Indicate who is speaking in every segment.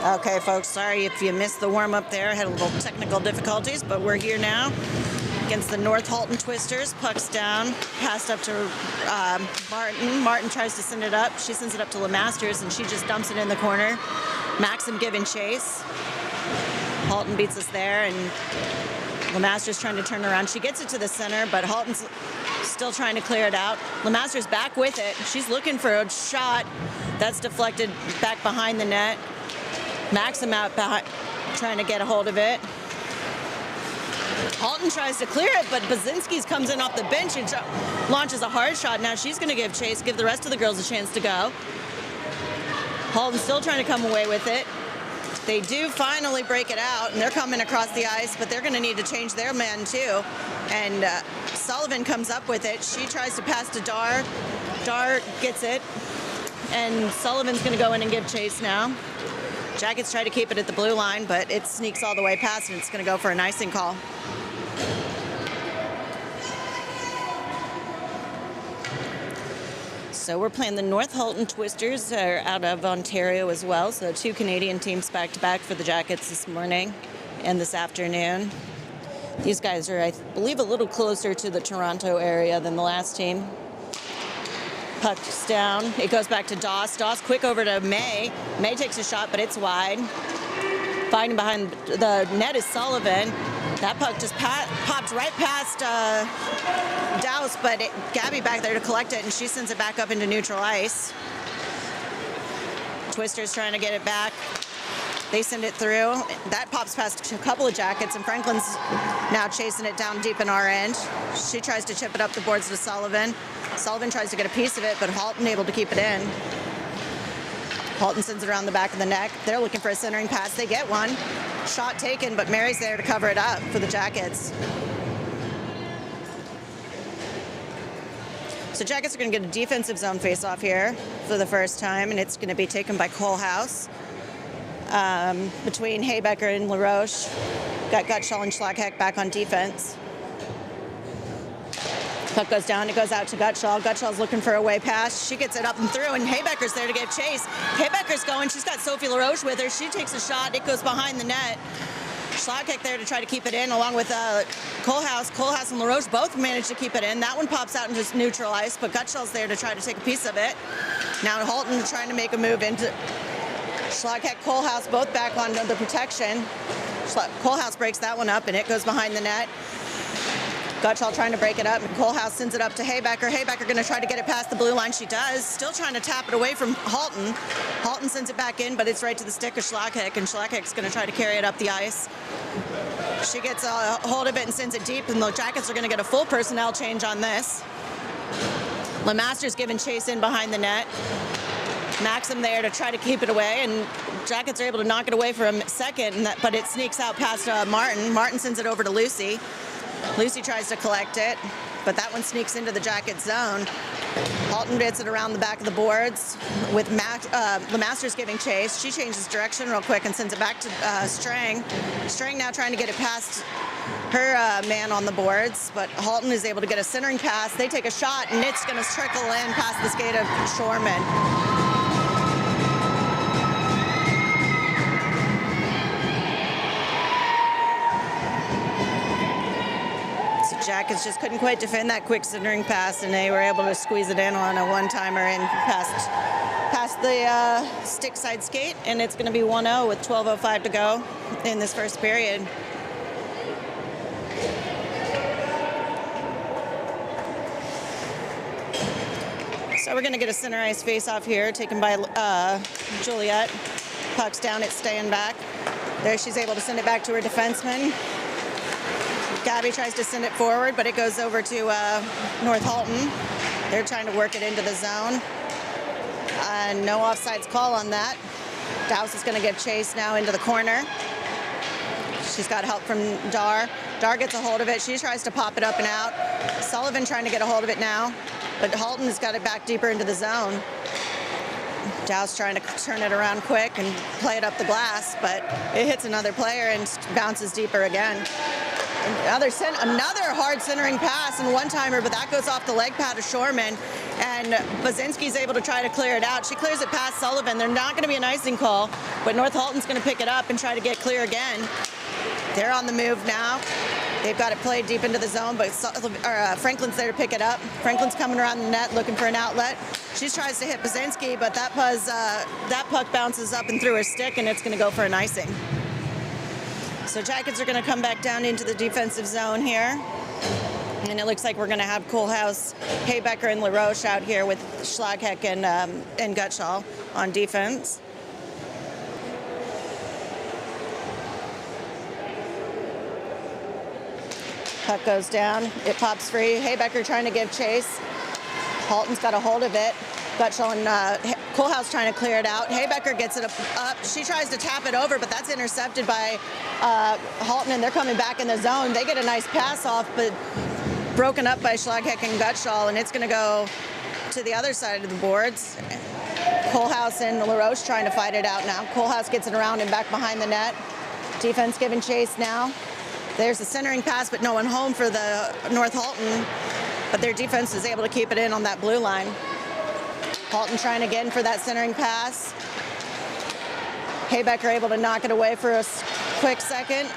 Speaker 1: Okay, folks, sorry if you missed the warm-up there. I had a little technical difficulties, but we're here now against the North Halton Twisters. Puck's down, passed up to Martin. Martin tries to send it up. She sends it up to LeMasters, and she just dumps it in the corner. Maxim giving chase. Halton beats us there, and LeMasters trying to turn around. She gets it to the center, but Halton's still trying to clear it out. LeMasters back with it. She's looking for a shot. That's deflected back behind the net. Maxim out behind, trying to get a hold of it. Halton tries to clear it, but Bazinski's comes in off the bench and launches a hard shot. Now she's going to give chase, give the rest of the girls a chance to go. Halton's still trying to come away with it. They do finally break it out, and they're coming across the ice, but they're going to need to change their man too. And Sullivan comes up with it. She tries to pass to Dar. Dar gets it, and Sullivan's going to go in and give chase now. Jackets try to keep it at the blue line, but it sneaks all the way past, and it's going to go for an icing call. So we're playing the North Halton Twisters, are out of Ontario as well. So 2 Canadian teams back-to-back for the Jackets this morning and this afternoon. These guys are, I believe, a little closer to the Toronto area than the last team. Puck's down. It goes back to Doss. Doss quick over to May. May takes a shot, but it's wide. Fighting behind the net is Sullivan. That puck just popped right past Douse, but Gabby back there to collect it, and she sends it back up into neutral ice. Twisters trying to get it back. They send it through. That pops past a couple of Jackets, and Franklin's now chasing it down deep in our end. She tries to chip it up the boards to Sullivan. Sullivan tries to get a piece of it, but Halton able to keep it in. Halton sends it around the back of the neck. They're looking for a centering pass. They get one. Shot taken, but Mary's there to cover it up for the Jackets. So Jackets are going to get a defensive zone face-off here for the first time, and it's going to be taken by Kohlhaas. Between Haybecker and LaRoche. Got Gutschall and Schlagheck back on defense. Puck goes down, it goes out to Gutschall. Gutschall's looking for a way pass. She gets it up and through, and Haybecker's there to give chase. Haybecker's going, she's got Sophie LaRoche with her. She takes a shot, it goes behind the net. Schlagheck there to try to keep it in, along with Kohlhaas. Kohlhaas and LaRoche both managed to keep it in. That one pops out into neutral ice, but Gutschall's there to try to take a piece of it. Now Halton trying to make a move into Schlagheck, Kohlhaas both back on the protection. Kohlhaas breaks that one up, and it goes behind the net. Gutschall trying to break it up, and Kohlhaas sends it up to Haybecker. Haybecker going to try to get it past the blue line. She does. Still trying to tap it away from Halton. Halton sends it back in, but it's right to the stick of Schlagheck, and Schlagheck's going to try to carry it up the ice. She gets a hold of it and sends it deep, and the Jackets are going to get a full personnel change on this. LeMaster's giving chase in behind the net. Maxim there to try to keep it away, and Jackets are able to knock it away for a second, but it sneaks out past Martin. Martin sends it over to Lucy. Lucy tries to collect it, but that one sneaks into the Jacket zone. Halton gets it around the back of the boards with LeMasters giving chase. She changes direction real quick and sends it back to Strang. Strang now trying to get it past her man on the boards, but Halton is able to get a centering pass. They take a shot, and it's going to trickle in past the skate of Shorman. Jackets just couldn't quite defend that quick centering pass, and they were able to squeeze it in on a one-timer and past the stick side skate, and it's going to be 1-0 with 12:05 to go in this first period. So we're going to get a center ice face-off here, taken by Juliet. Puck's down, it's staying back. There she's able to send it back to her defenseman. Gabby tries to send it forward, but it goes over to North Halton. They're trying to work it into the zone. No offsides call on that. Douse is going to get chased now into the corner. She's got help from Dar. Dar gets a hold of it. She tries to pop it up and out. Sullivan trying to get a hold of it now, but Halton has got it back deeper into the zone. Dow's trying to turn it around quick and play it up the glass, but it hits another player and bounces deeper again. Another hard centering pass and one-timer, but that goes off the leg pad of Shorman, and Bazinski's able to try to clear it out. She clears it past Sullivan. They're not going to be an icing call, but North Halton's going to pick it up and try to get clear again. They're on the move now. They've got it played deep into the zone, but Franklin's there to pick it up. Franklin's coming around the net looking for an outlet. She tries to hit Bazinski, but that puck bounces up and through her stick, and it's going to go for an icing. So Jackets are going to come back down into the defensive zone here. And it looks like we're going to have Kohlhaas, Haybecker, and LaRoche out here with Schlaghek and Gutschall on defense. Puck goes down. It pops free. Haybecker trying to give chase. Halton's got a hold of it. Gutschall and Kohlhaas trying to clear it out. Haybecker gets it up. She tries to tap it over, but that's intercepted by Halton, and they're coming back in the zone. They get a nice pass off, but broken up by Schlaghek and Gutschall, and it's going to go to the other side of the boards. Kohlhaas and LaRoche trying to fight it out now. Kohlhaas gets it around and back behind the net. Defense giving chase now. There's a centering pass, but no one home for the North Halton, but their defense is able to keep it in on that blue line. Halton trying again for that centering pass. Haybecker able to knock it away for a quick second,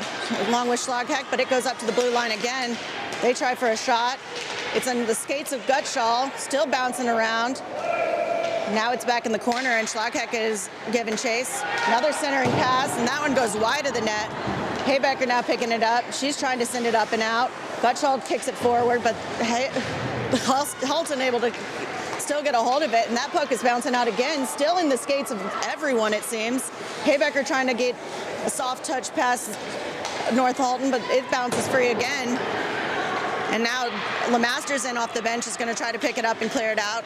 Speaker 1: along with Schlaghek, but it goes up to the blue line again. They try for a shot. It's on the skates of Gutschall, still bouncing around. Now it's back in the corner, and Schlaghek is giving chase. Another centering pass, and that one goes wide of the net. Haybecker now picking it up. She's trying to send it up and out. Gutschall kicks it forward, but Halton able to still get a hold of it, and that puck is bouncing out again, still in the skates of everyone, it seems. Haybecker trying to get a soft touch past North Halton, but it bounces free again. And now LeMaster's in off the bench is going to try to pick it up and clear it out.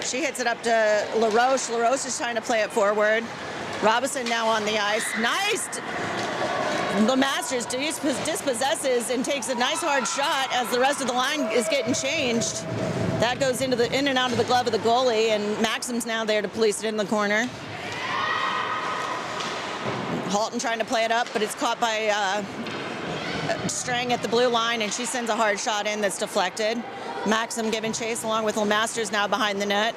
Speaker 1: She hits it up to LaRoche. LaRoche is trying to play it forward. Robinson now on the ice. Nice! LeMasters dispossesses and takes a nice hard shot as the rest of the line is getting changed. That goes into in and out of the glove of the goalie, and Maxim's now there to police it in the corner. Halton trying to play it up, but it's caught by Strang at the blue line, and she sends a hard shot in that's deflected. Maxim giving chase along with LeMasters now behind the net.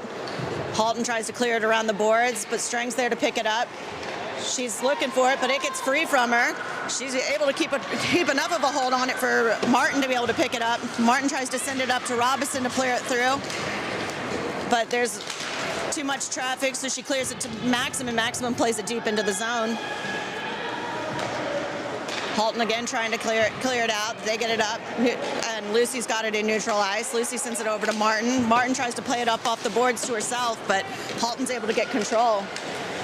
Speaker 1: Halton tries to clear it around the boards, but Strang's there to pick it up. She's looking for it, but it gets free from her. She's able to keep enough of a hold on it for Martin to be able to pick it up. Martin tries to send it up to Robinson to clear it through, but there's too much traffic, so she clears it to Maxim, and Maximum plays it deep into the zone. Halton again trying to clear it out. They get it up, and Lucy's got it in neutral ice. Lucy sends it over to Martin. Martin tries to play it up off the boards to herself, but Halton's able to get control.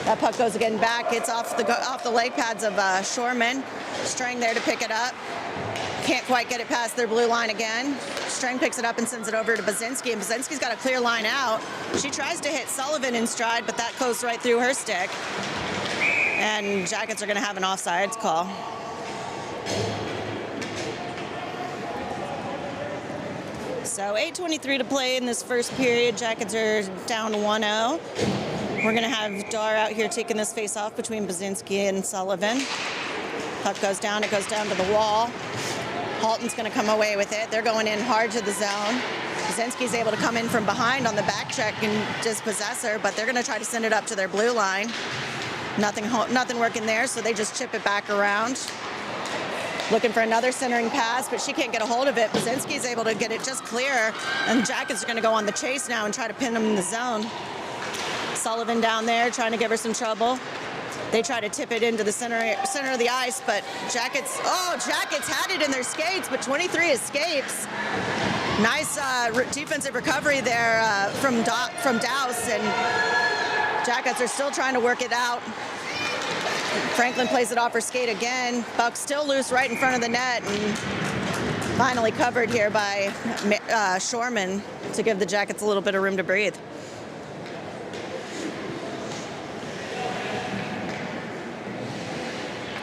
Speaker 1: That puck goes again back. It's off the leg pads of Shorman. Strang there to pick it up. Can't quite get it past their blue line again. Strang picks it up and sends it over to Bazinski, and Bazinski's got a clear line out. She tries to hit Sullivan in stride, but that goes right through her stick. And Jackets are going to have an offsides call. So 8:23 to play in this first period. Jackets are down 1-0. We're going to have Dar out here taking this face off between Bazinski and Sullivan. Puck goes down. It goes down to the wall. Halton's going to come away with it. They're going in hard to the zone. Bazinski's able to come in from behind on the back check and dispossess her, but they're going to try to send it up to their blue line. Nothing working there, so they just chip it back around. Looking for another centering pass, but she can't get a hold of it. Bazinski's able to get it just clear, and Jackets are going to go on the chase now and try to pin them in the zone. Sullivan down there trying to give her some trouble. They try to tip it into the center of the ice, but Jackets had it in their skates, but 23 escapes. Nice defensive recovery there from Douse, and Jackets are still trying to work it out. Franklin plays it off her skate again. Buck still loose right in front of the net, and finally covered here by Shorman to give the Jackets a little bit of room to breathe.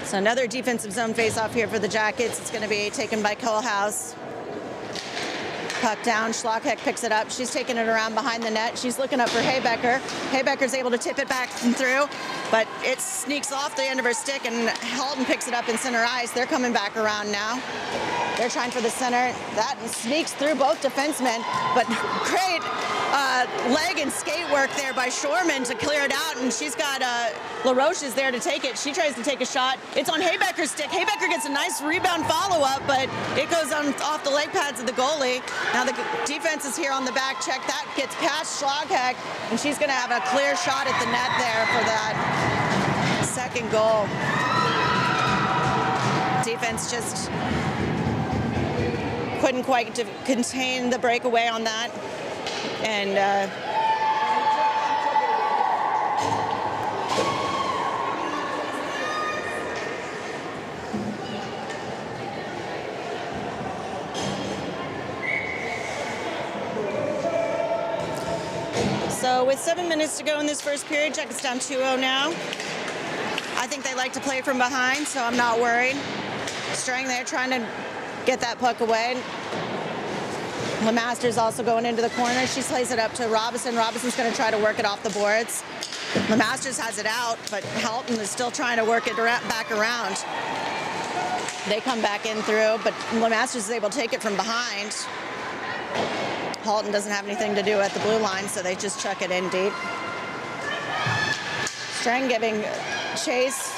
Speaker 1: So another defensive zone face-off here for the Jackets. It's going to be taken by Kohlhaas. Puck down, Schlagheck picks it up. She's taking it around behind the net. She's looking up for Haybecker. Haybecker's able to tip it back and through, but it sneaks off the end of her stick, and Halton picks it up in center ice. They're coming back around now. They're trying for the center. That sneaks through both defensemen, but great leg and skate work there by Shorman to clear it out, and she's got LaRoche is there to take it. She tries to take a shot. It's on Haybecker's stick. Haybecker gets a nice rebound follow-up, but it goes on off the leg pads of the goalie. Now the defense is here on the back check. That gets past Schlagheck, and she's going to have a clear shot at the net there for that second goal. Defense just couldn't quite contain the breakaway on that. And so with 7 minutes to go in this first period, Jackets down 2-0 now. I think they like to play from behind, so I'm not worried. Strang there trying to get that puck away. LeMaster's also going into the corner. She plays it up to Robinson. Robinson's going to try to work it off the boards. LeMaster's has it out, but Halton is still trying to work it back around. They come back in through, but LeMaster's is able to take it from behind. Halton doesn't have anything to do at the blue line, so they just chuck it in deep. Strang giving chase.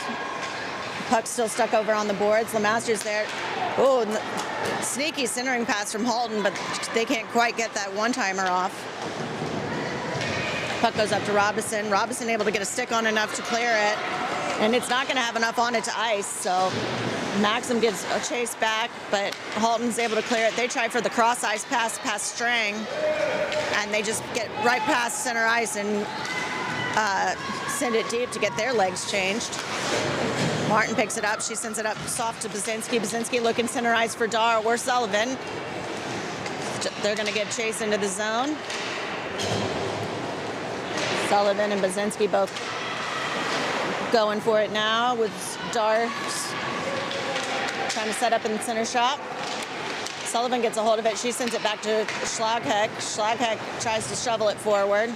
Speaker 1: Puck's still stuck over on the boards. LeMaster's there. Oh, sneaky centering pass from Halton, but they can't quite get that one-timer off. Puck goes up to Robinson. Robinson able to get a stick on enough to clear it, and it's not going to have enough on it to ice, so Maxim gives a chase back, but Halton's able to clear it. They try for the cross-ice pass past Strang, and they just get right past center ice and send it deep to get their legs changed. Martin picks it up. She sends it up soft to Basinski. Basinski looking center ice for Dar or Sullivan. They're going to get chase into the zone. Sullivan and Basinski both going for it now, with Dar trying to set up in the center shot. Sullivan gets a hold of it. She sends it back to Schlagheck. Schlagheck tries to shovel it forward.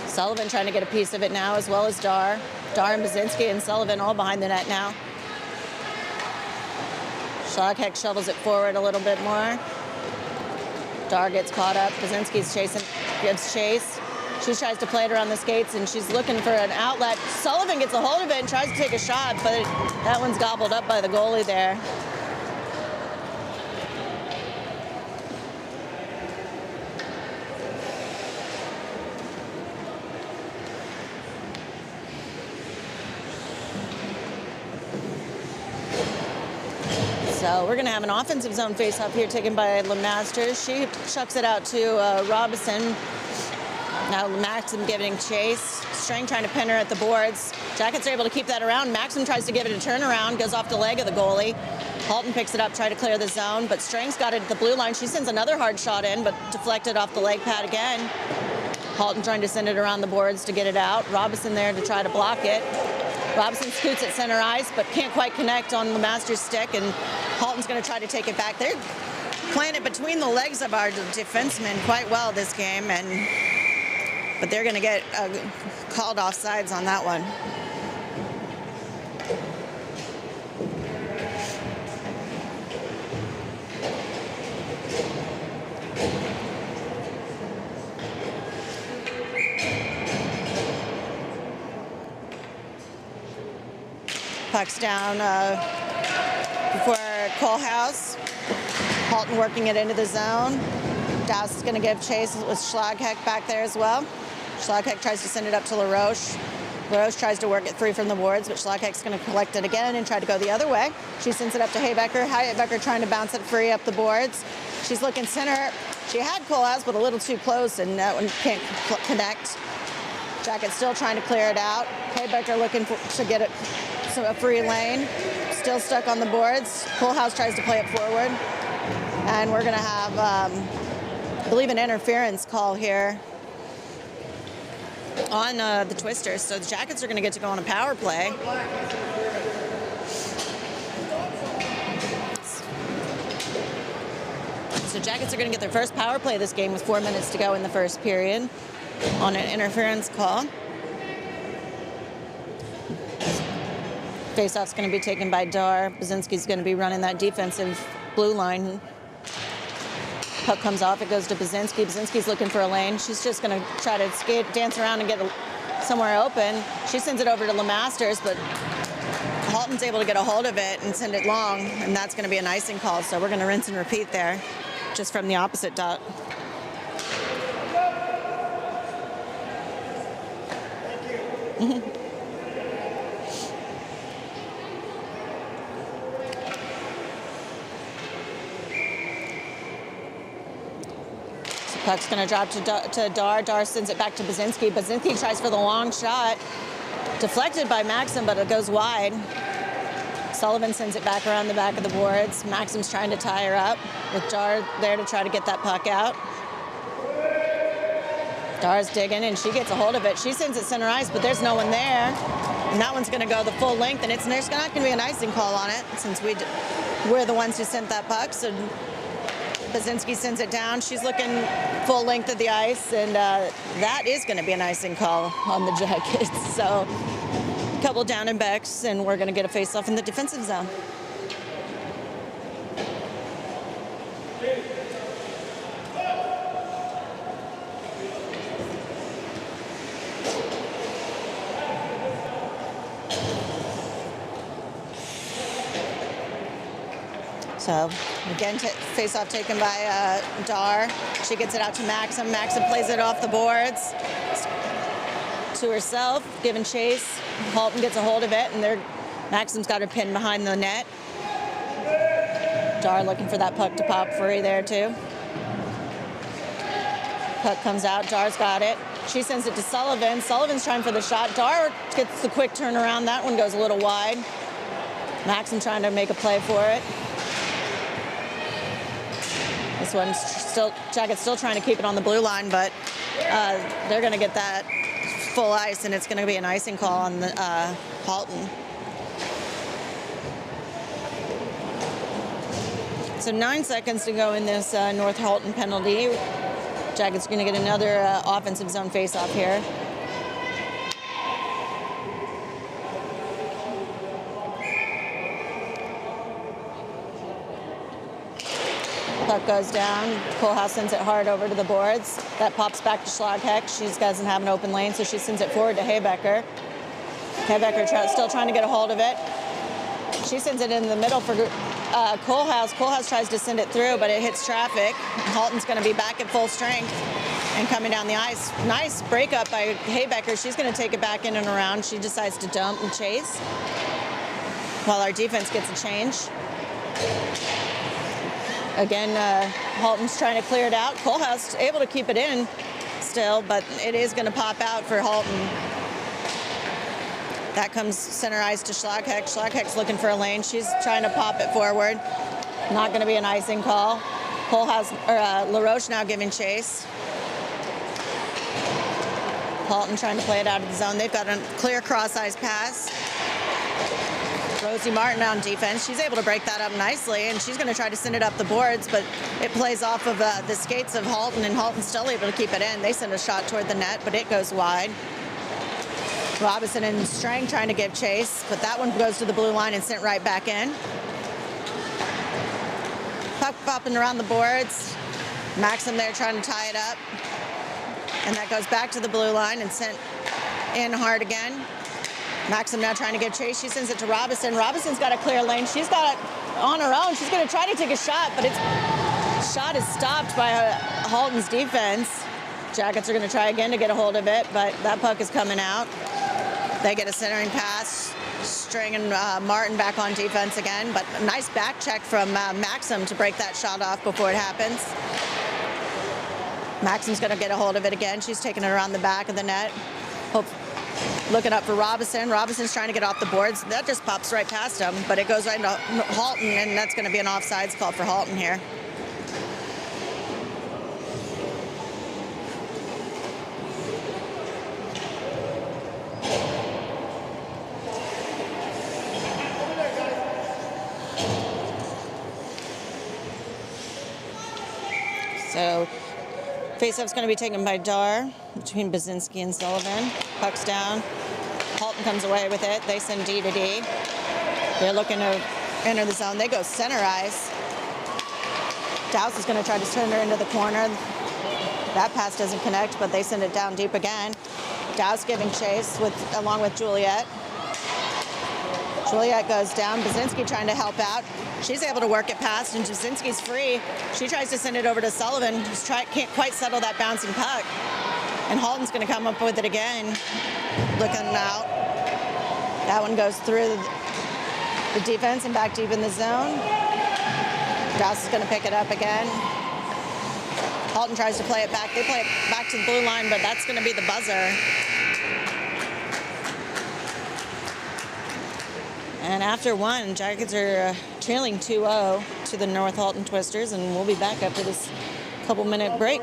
Speaker 1: Sullivan trying to get a piece of it now, as well as Dar. Dar and Basinski and Sullivan all behind the net now. Schlagheck shovels it forward a little bit more. Dar gets caught up. Basinski's chasing, gives chase. She tries to play it around the skates, and she's looking for an outlet. Sullivan gets a hold of it and tries to take a shot, but that one's gobbled up by the goalie there. So we're going to have an offensive zone face-off here taken by LeMaster. She chucks it out to Robinson. Now Maxim giving chase. Strang trying to pin her at the boards. Jackets are able to keep that around. Maxim tries to give it a turnaround, goes off the leg of the goalie. Halton picks it up, try to clear the zone, but Strang's got it at the blue line. She sends another hard shot in, but deflected off the leg pad again. Halton trying to send it around the boards to get it out. Robinson there to try to block it. Robinson scoots at center ice, but can't quite connect on LeMaster's stick, and Halton's going to try to take it back. They're playing it between the legs of our defensemen quite well this game, but they're going to get called offsides on that one. Puck's down for Kohlhaas. Halton working it into the zone. Dowse is going to give chase with Schlagheck back there as well. Schlagheck tries to send it up to LaRoche. LaRoche tries to work it free from the boards, but Schlagheck's going to collect it again and try to go the other way. She sends it up to Haybecker. Haybecker trying to bounce it free up the boards. She's looking center. She had Kohlhaas, but a little too close, and that one can't connect. Jacket's still trying to clear it out. Haybecker looking to get it to a free lane. Still stuck on the boards. Kohlhaas tries to play it forward. And we're going to have, I believe, an interference call here on the Twisters. So the Jackets are going to get to go on a power play. So Jackets are going to get their first power play this game with 4 minutes to go in the first period on an interference call. Faceoff's going to be taken by Dar. Baczynski's going to be running that defensive blue line. Puck comes off, it goes to Baczynski. Baczynski's looking for a lane. She's just going to try to skate, dance around and get somewhere open. She sends it over to LeMasters, but Halton's able to get a hold of it and send it long, and that's going to be an icing call. So we're going to rinse and repeat there, just from the opposite dot. Puck's going to drop to Dar. Dar sends it back to Baczynski. Baczynski tries for the long shot. Deflected by Maxim, but it goes wide. Sullivan sends it back around the back of the boards. Maxim's trying to tie her up with Dar there to try to get that puck out. Dar's digging, and she gets a hold of it. She sends it center ice, but there's no one there. And that one's going to go the full length, and there's not going to be an icing call on it since we're the ones who sent that puck. So Baczynski sends it down. She's looking full length of the ice, and that is going to be an icing call on the Jackets. So a couple down and backs, and we're going to get a face-off in the defensive zone. So again, face-off taken by Dar. She gets it out to Maxim. Maxim plays it off the boards to herself, giving chase. Halton gets a hold of it, and Maxim's got her pinned behind the net. Dar looking for that puck to pop free there too. Puck comes out. Dar's got it. She sends it to Sullivan. Sullivan's trying for the shot. Dar gets the quick turnaround. That one goes a little wide. Maxim trying to make a play for it. This one's Jacket's still trying to keep it on the blue line, but they're going to get that full ice, and it's going to be an icing call on the Halton. So 9 seconds to go in this North Halton penalty. Jacket's going to get another offensive zone face-off here. Puck goes down. Kohlhaas sends it hard over to the boards. That pops back to Schlagheck. She doesn't have an open lane, so she sends it forward to Haybecker. Haybecker still trying to get a hold of it. She sends it in the middle for Kohlhaas. Kohlhaas tries to send it through, but it hits traffic. Halton's going to be back at full strength and coming down the ice. Nice breakup by Haybecker. She's going to take it back in and around. She decides to dump and chase while our defense gets a change. Again, Halton's trying to clear it out. Kohlhaas able to keep it in still, but it is going to pop out for Halton. That comes center ice to Schlagheck. Schlagheck's looking for a lane. She's trying to pop it forward. Not going to be an icing call. LaRoche now giving chase. Halton trying to play it out of the zone. They've got a clear cross-ice pass. Rosie Martin on defense. She's able to break that up nicely, and she's going to try to send it up the boards, but it plays off of the skates of Halton, and Halton's still able to keep it in. They send a shot toward the net, but it goes wide. Robinson and Strang trying to give chase, but that one goes to the blue line and sent right back in. Puck popping around the boards. Maxim there trying to tie it up, and that goes back to the blue line and sent in hard again. Maxim now trying to give chase. She sends it to Robinson. Robinson's got a clear lane. She's got it on her own. She's going to try to take a shot, but shot is stopped by Halton's defense. Jackets are going to try again to get a hold of it, but that puck is coming out. They get a centering pass. String and Martin back on defense again, but a nice back check from Maxim to break that shot off before it happens. Maxim's going to get a hold of it again. She's taking it around the back of the net. Looking up for Robinson. Robinson's trying to get off the boards. That just pops right past him, but it goes right into Halton, and that's going to be an offsides call for Halton here. So face-off's going to be taken by Dar between Basinski and Sullivan. Puck's down. Halton comes away with it. They send D to D. They're looking to enter the zone. They go center ice. Dowse is going to try to turn her into the corner. That pass doesn't connect, but they send it down deep again. Dowse giving chase along with Juliet. Juliet goes down. Basinski trying to help out. She's able to work it past, and Basinski's free. She tries to send it over to Sullivan, who can't quite settle that bouncing puck. And Halton's going to come up with it again. Looking out. That one goes through the defense and back deep in the zone. Dowse is going to pick it up again. Halton tries to play it back. They play it back to the blue line, but that's going to be the buzzer. And after one, Jackets are trailing 2-0 to the North Halton Twisters, and we'll be back after this couple-minute break.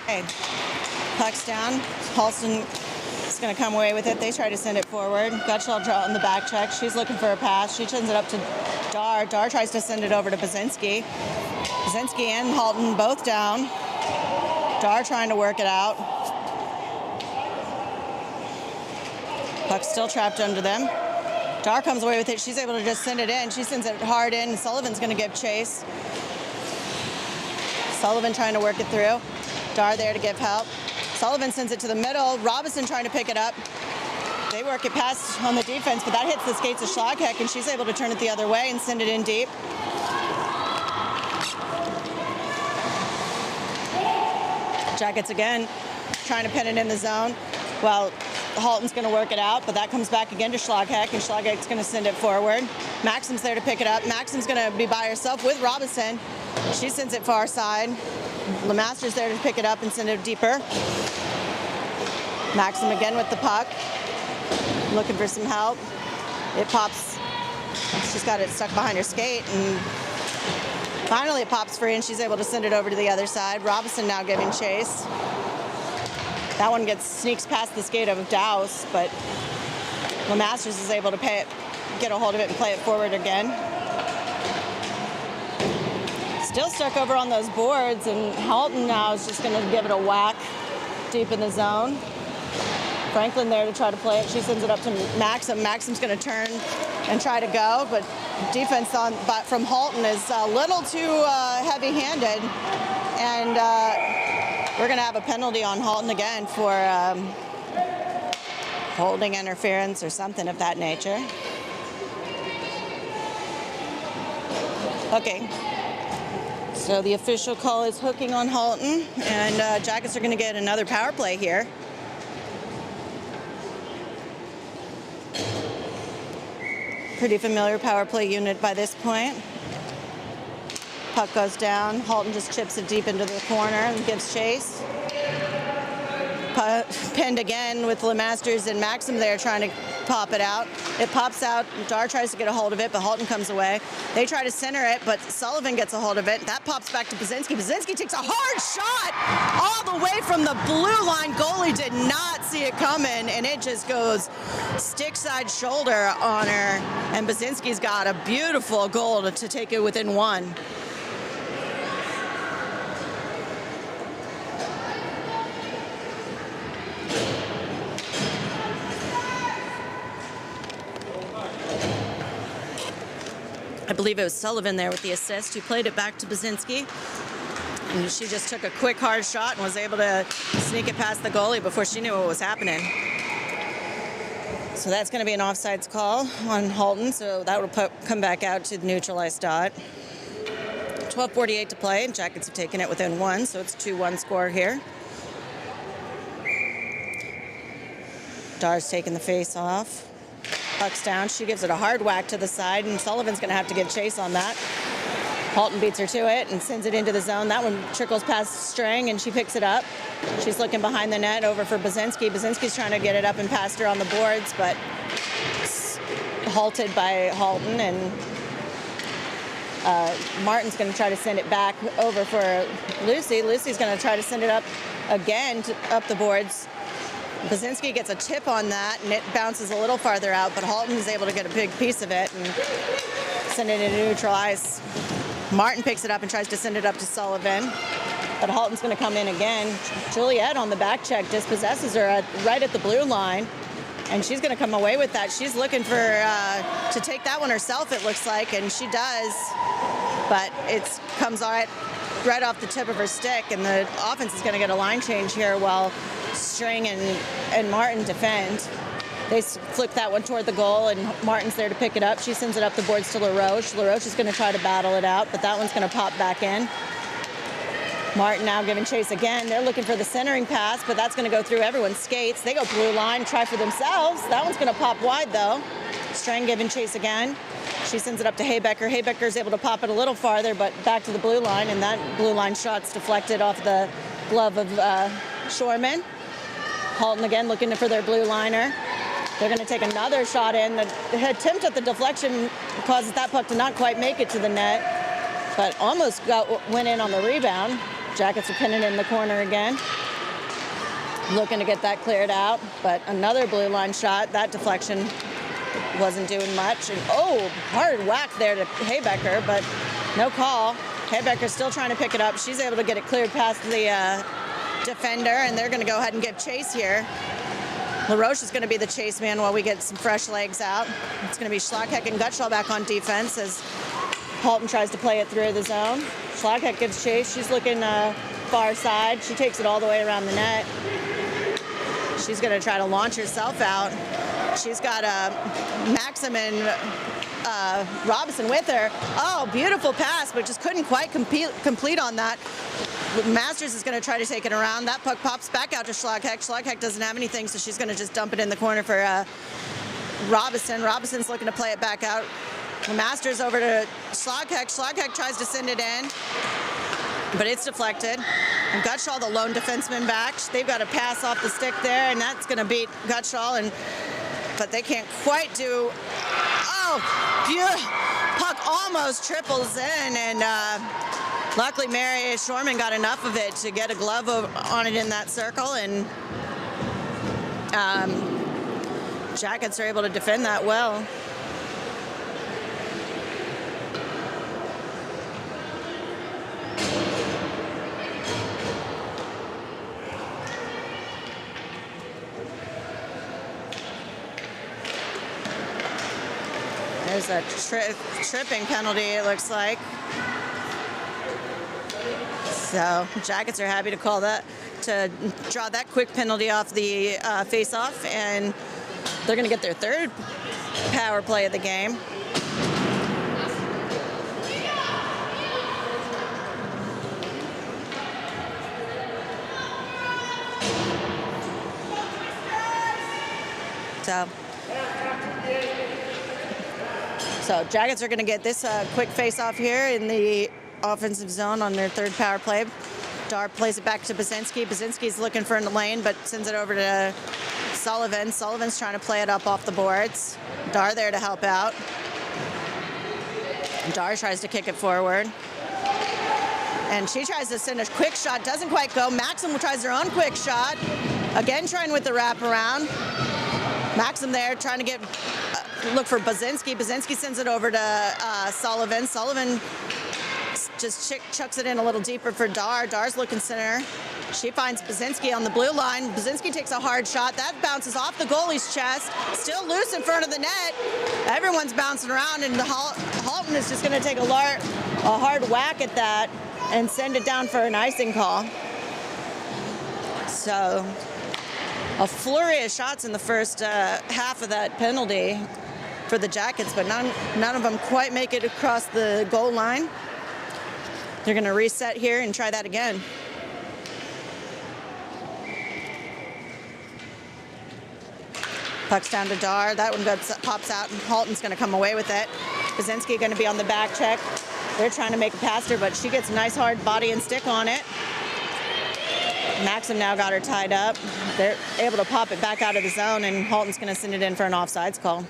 Speaker 1: Okay, puck's down. Halston is going to come away with it. They try to send it forward. Gutschall draw on the back check. She's looking for a pass. She sends it up to Dar. Dar tries to send it over to Basinski. Basinski and Halton both down. Dar trying to work it out. Puck's still trapped under them. Dar comes away with it. She's able to just send it in. She sends it hard in. Sullivan's going to give chase. Sullivan trying to work it through. Dar there to give help. Sullivan sends it to the middle. Robinson trying to pick it up. They work it past on the defense, but that hits the skates of Schlagheck, and she's able to turn it the other way and send it in deep. Jackets again trying to pin it in the zone. Well, Halton's going to work it out, but that comes back again to Schlagheck, and Schlagheck's going to send it forward. Maxim's there to pick it up. Maxim's going to be by herself with Robinson. She sends it far side. Lemaster's there to pick it up and send it deeper. Maxim again with the puck. Looking for some help. It pops. She's got it stuck behind her skate, and finally it pops free, and she's able to send it over to the other side. Robinson now giving chase. That one sneaks past the skate of Dowse, but Lemasters is able to get a hold of it and play it forward again. Still stuck over on those boards, and Halton now is just going to give it a whack deep in the zone. Franklin there to try to play it. She sends it up to Maxim. Maxim's going to turn and try to go, but defense from Halton is a little too heavy-handed, and we're going to have a penalty on Halton again for holding interference or something of that nature. Okay. So the official call is hooking on Halton, and Jackets are going to get another power play here. Pretty familiar power play unit by this point. Puck goes down. Halton just chips it deep into the corner and gives chase. Pinned again with Lemasters and Maxim there trying to pop it out. It pops out. Dar tries to get a hold of it, but Halton comes away. They try to center it, but Sullivan gets a hold of it. That pops back to Basinski. Basinski takes a hard shot all the way from the blue line. Goalie did not see it coming, and it just goes stick side shoulder on her. And Basinski's got a beautiful goal to take it within one. I believe it was Sullivan there with the assist, who played it back to Basinski. And she just took a quick, hard shot and was able to sneak it past the goalie before she knew what was happening. So that's going to be an offsides call on Halton, so that will come back out to the neutralized dot. 12:48 to play, and Jackets have taken it within 1, so it's 2-1 score here. Dar's taking the face off. Puck's down. She gives it a hard whack to the side, and Sullivan's going to have to get chase on that. Halton beats her to it and sends it into the zone. That one trickles past Strang, and she picks it up. She's looking behind the net over for Basinski. Basinski's trying to get it up and past her on the boards, but halted by Halton, and Martin's going to try to send it back over for Lucy. Lucy's going to try to send it up again up the boards. Basinski gets a tip on that, and it bounces a little farther out, but Halton is able to get a big piece of it and send it into neutral ice. Martin picks it up and tries to send it up to Sullivan, but Halton's going to come in again. Juliet on the back check dispossesses her right at the blue line, and she's going to come away with that. She's looking for to take that one herself, it looks like, and she does, but it comes right off the tip of her stick, and the offense is going to get a line change here while String and Martin defend. They flick that one toward the goal, and Martin's there to pick it up. She sends it up the boards to LaRoche. LaRoche is going to try to battle it out, but that one's going to pop back in. Martin now giving chase again. They're looking for the centering pass, but that's going to go through everyone's skates. They go blue line, try for themselves. That one's going to pop wide, though. Strang giving chase again. She sends it up to Haybecker. Haybecker is able to pop it a little farther, but back to the blue line, and that blue line shot's deflected off the glove of Shorman. Halton again looking for their blue liner. They're going to take another shot in. The attempt at the deflection causes that puck to not quite make it to the net, but almost went in on the rebound. Jackets are pinning in the corner again. Looking to get that cleared out, but another blue line shot. That deflection wasn't doing much. And hard whack there to Haybecker, but no call. Haybecker's still trying to pick it up. She's able to get it cleared past the defender, and they're going to go ahead and give chase here. LaRoche is going to be the chase man while we get some fresh legs out. It's going to be Schlagheck and Gutschall back on defense as Halton tries to play it through the zone. Schlagheck gives chase. She's looking far side. She takes it all the way around the net. She's going to try to launch herself out. She's got Maxim and Robinson with her. Oh, beautiful pass, but just couldn't quite complete on that. Masters is going to try to take it around. That puck pops back out to Schlagheck. Schlagheck doesn't have anything, so she's going to just dump it in the corner for Robinson. Robinson's looking to play it back out. Masters over to Schlagheck. Schlagheck tries to send it in, but it's deflected. And Gutschall, the lone defenseman, back. They've got a pass off the stick there, and that's going to beat Gutschall, but they can't quite do. Oh, beautiful. Puck almost triples in, and luckily Mary Shorman got enough of it to get a glove on it in that circle, and Jackets are able to defend that well. There's a tripping penalty, it looks like. So Jackets are happy to call that, to draw that quick penalty off the face-off, and they're going to get their third power play of the game. So Jackets are going to get this quick face-off here in the offensive zone on their third power play. Dar plays it back to Basinski. Basinski's looking for in the lane, but sends it over to Sullivan. Sullivan's trying to play it up off the boards. Dar there to help out. Dar tries to kick it forward. And she tries to send a quick shot. Doesn't quite go. Maxim tries her own quick shot. Again, trying with the wraparound. Maxim there trying to look for Basinski. Basinski sends it over to Sullivan. Sullivan just chucks it in a little deeper for Dar. Dar's looking center. She finds Basinski on the blue line. Basinski takes a hard shot. That bounces off the goalie's chest. Still loose in front of the net. Everyone's bouncing around, and Halton Halton is just going to take a hard whack at that and send it down for an icing call. So a flurry of shots in the first half of that penalty for the Jackets, but none of them quite make it across the goal line. They're going to reset here and try that again. Puck's down to Dar. That one pops out, and Halton's going to come away with it. Basinski going to be on the back check. They're trying to make it past her, but she gets a nice hard body and stick on it. Maxim now got her tied up. They're able to pop it back out of the zone, and Halton's going to send it in for an offsides call.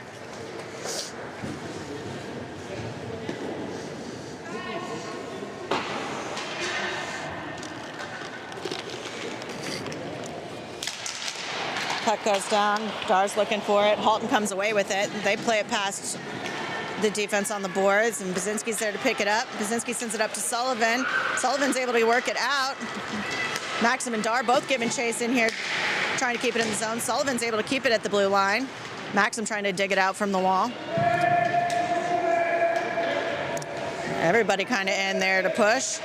Speaker 1: Puck goes down. Dar's looking for it. Halton comes away with it. They play it past the defense on the boards, and Basinski's there to pick it up. Basinski sends it up to Sullivan. Sullivan's able to work it out. Maxim and Dar both giving chase in here, trying to keep it in the zone. Sullivan's able to keep it at the blue line. Maxim trying to dig it out from the wall. Everybody kind of in there to push.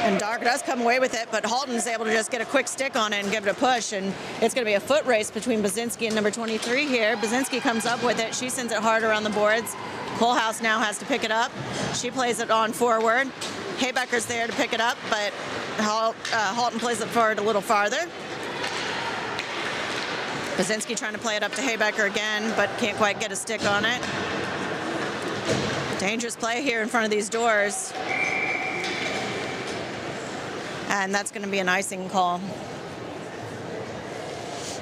Speaker 1: And Dar does come away with it, but Halton's able to just get a quick stick on it and give it a push. And it's going to be a foot race between Basinski and number 23 here. Basinski comes up with it. She sends it hard around the boards. Kohlhaas now has to pick it up. She plays it on forward. Haybecker's there to pick it up, but Halton plays it forward a little farther. Basinski trying to play it up to Haybecker again, but can't quite get a stick on it. Dangerous play here in front of these doors. And that's going to be an icing call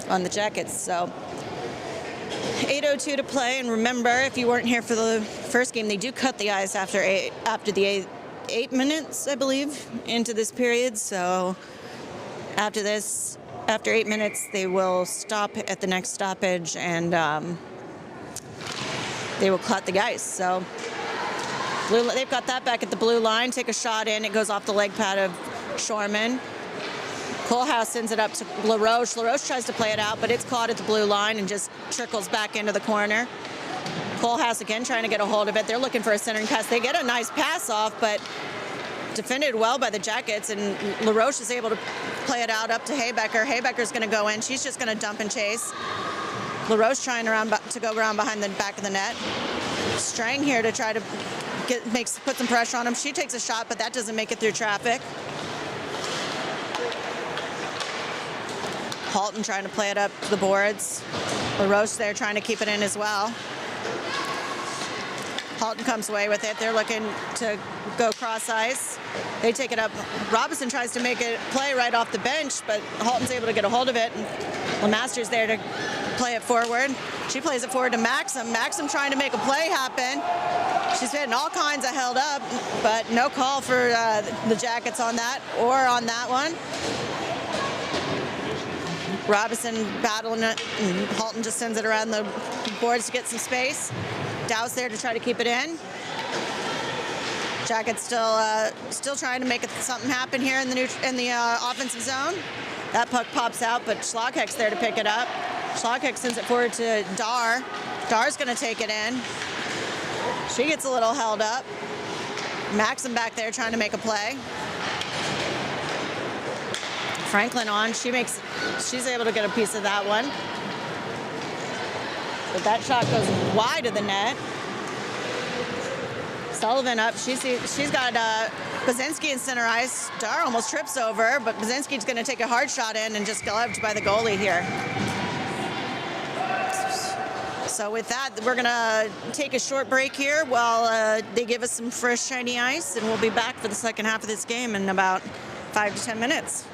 Speaker 1: on the Jackets. So 8:02 to play, and remember, if you weren't here for the first game, they do cut the ice after the 8 minutes, I believe, into this period. So after this, after 8 minutes, they will stop at the next stoppage, and they will cut the ice. So they've got that back at the blue line. Take a shot in. It goes off the leg pad of Shorman. Kohlhaas sends it up to LaRoche. LaRoche tries to play it out, but it's caught at the blue line and just trickles back into the corner. Kohlhaas again trying to get a hold of it. They're looking for a centering pass. They get a nice pass off, but defended well by the Jackets, and LaRoche is able to play it out up to Haybecker. Haybecker's going to go in. She's just going to dump and chase. LaRoche trying to go around behind the back of the net. Strang here to try to put some pressure on him. She takes a shot, but that doesn't make it through traffic. Halton trying to play it up to the boards. LaRoche there trying to keep it in as well. Halton comes away with it. They're looking to go cross ice. They take it up. Robinson tries to make it play right off the bench, but Halton's able to get a hold of it. And Lemaster's there to play it forward. She plays it forward to Maxim. Maxim trying to make a play happen. She's getting all kinds of held up, but no call for the Jackets on that or on that one. Robinson battling it, and Halton just sends it around the boards to get some space. Dow's there to try to keep it in. Jackets still trying to make something happen here in the offensive zone. That puck pops out, but Schlagheck's there to pick it up. Schlagheck sends it forward to Dar. Dar's going to take it in. She gets a little held up. Maxim back there trying to make a play. Franklin on. She's able to get a piece of that one. But that shot goes wide of the net. Sullivan up. She's got Basinski in center ice. Dar almost trips over, but Basinski's going to take a hard shot in and just gloved by the goalie here. So with that, we're going to take a short break here while they give us some fresh, shiny ice, and we'll be back for the second half of this game in about 5 to 10 minutes.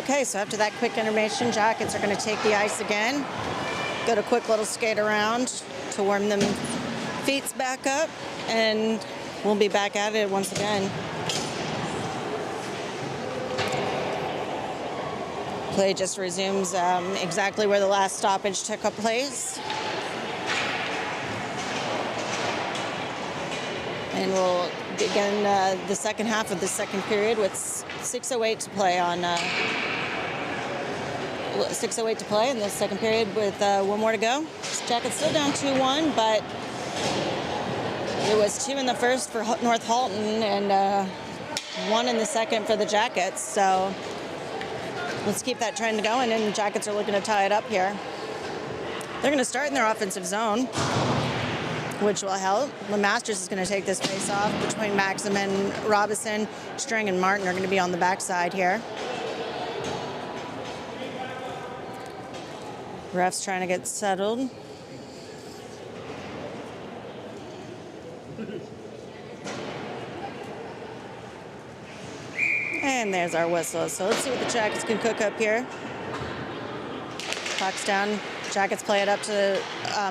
Speaker 1: Okay, so after that quick intermission, Jackets are going to take the ice again. Get a quick little skate around to warm them feet back up, and we'll be back at it once again. Play just resumes exactly where the last stoppage took place. And we'll begin the second half of the second period with 6:08 to play on 6:08 to play in the second period with one more to go. Jackets still down 2-1, but it was 2 in the first for North Halton and 1 in the second for the Jackets. So let's keep that trend going, and Jackets are looking to tie it up here. They're going to start in their offensive zone, which will help. LeMasters is going to take this face off between Maxim and Robinson. Strang and Martin are going to be on the backside here. Ref's trying to get settled. And there's our whistle. So let's see what the Jackets can cook up here. Puck's down. Jackets play it up to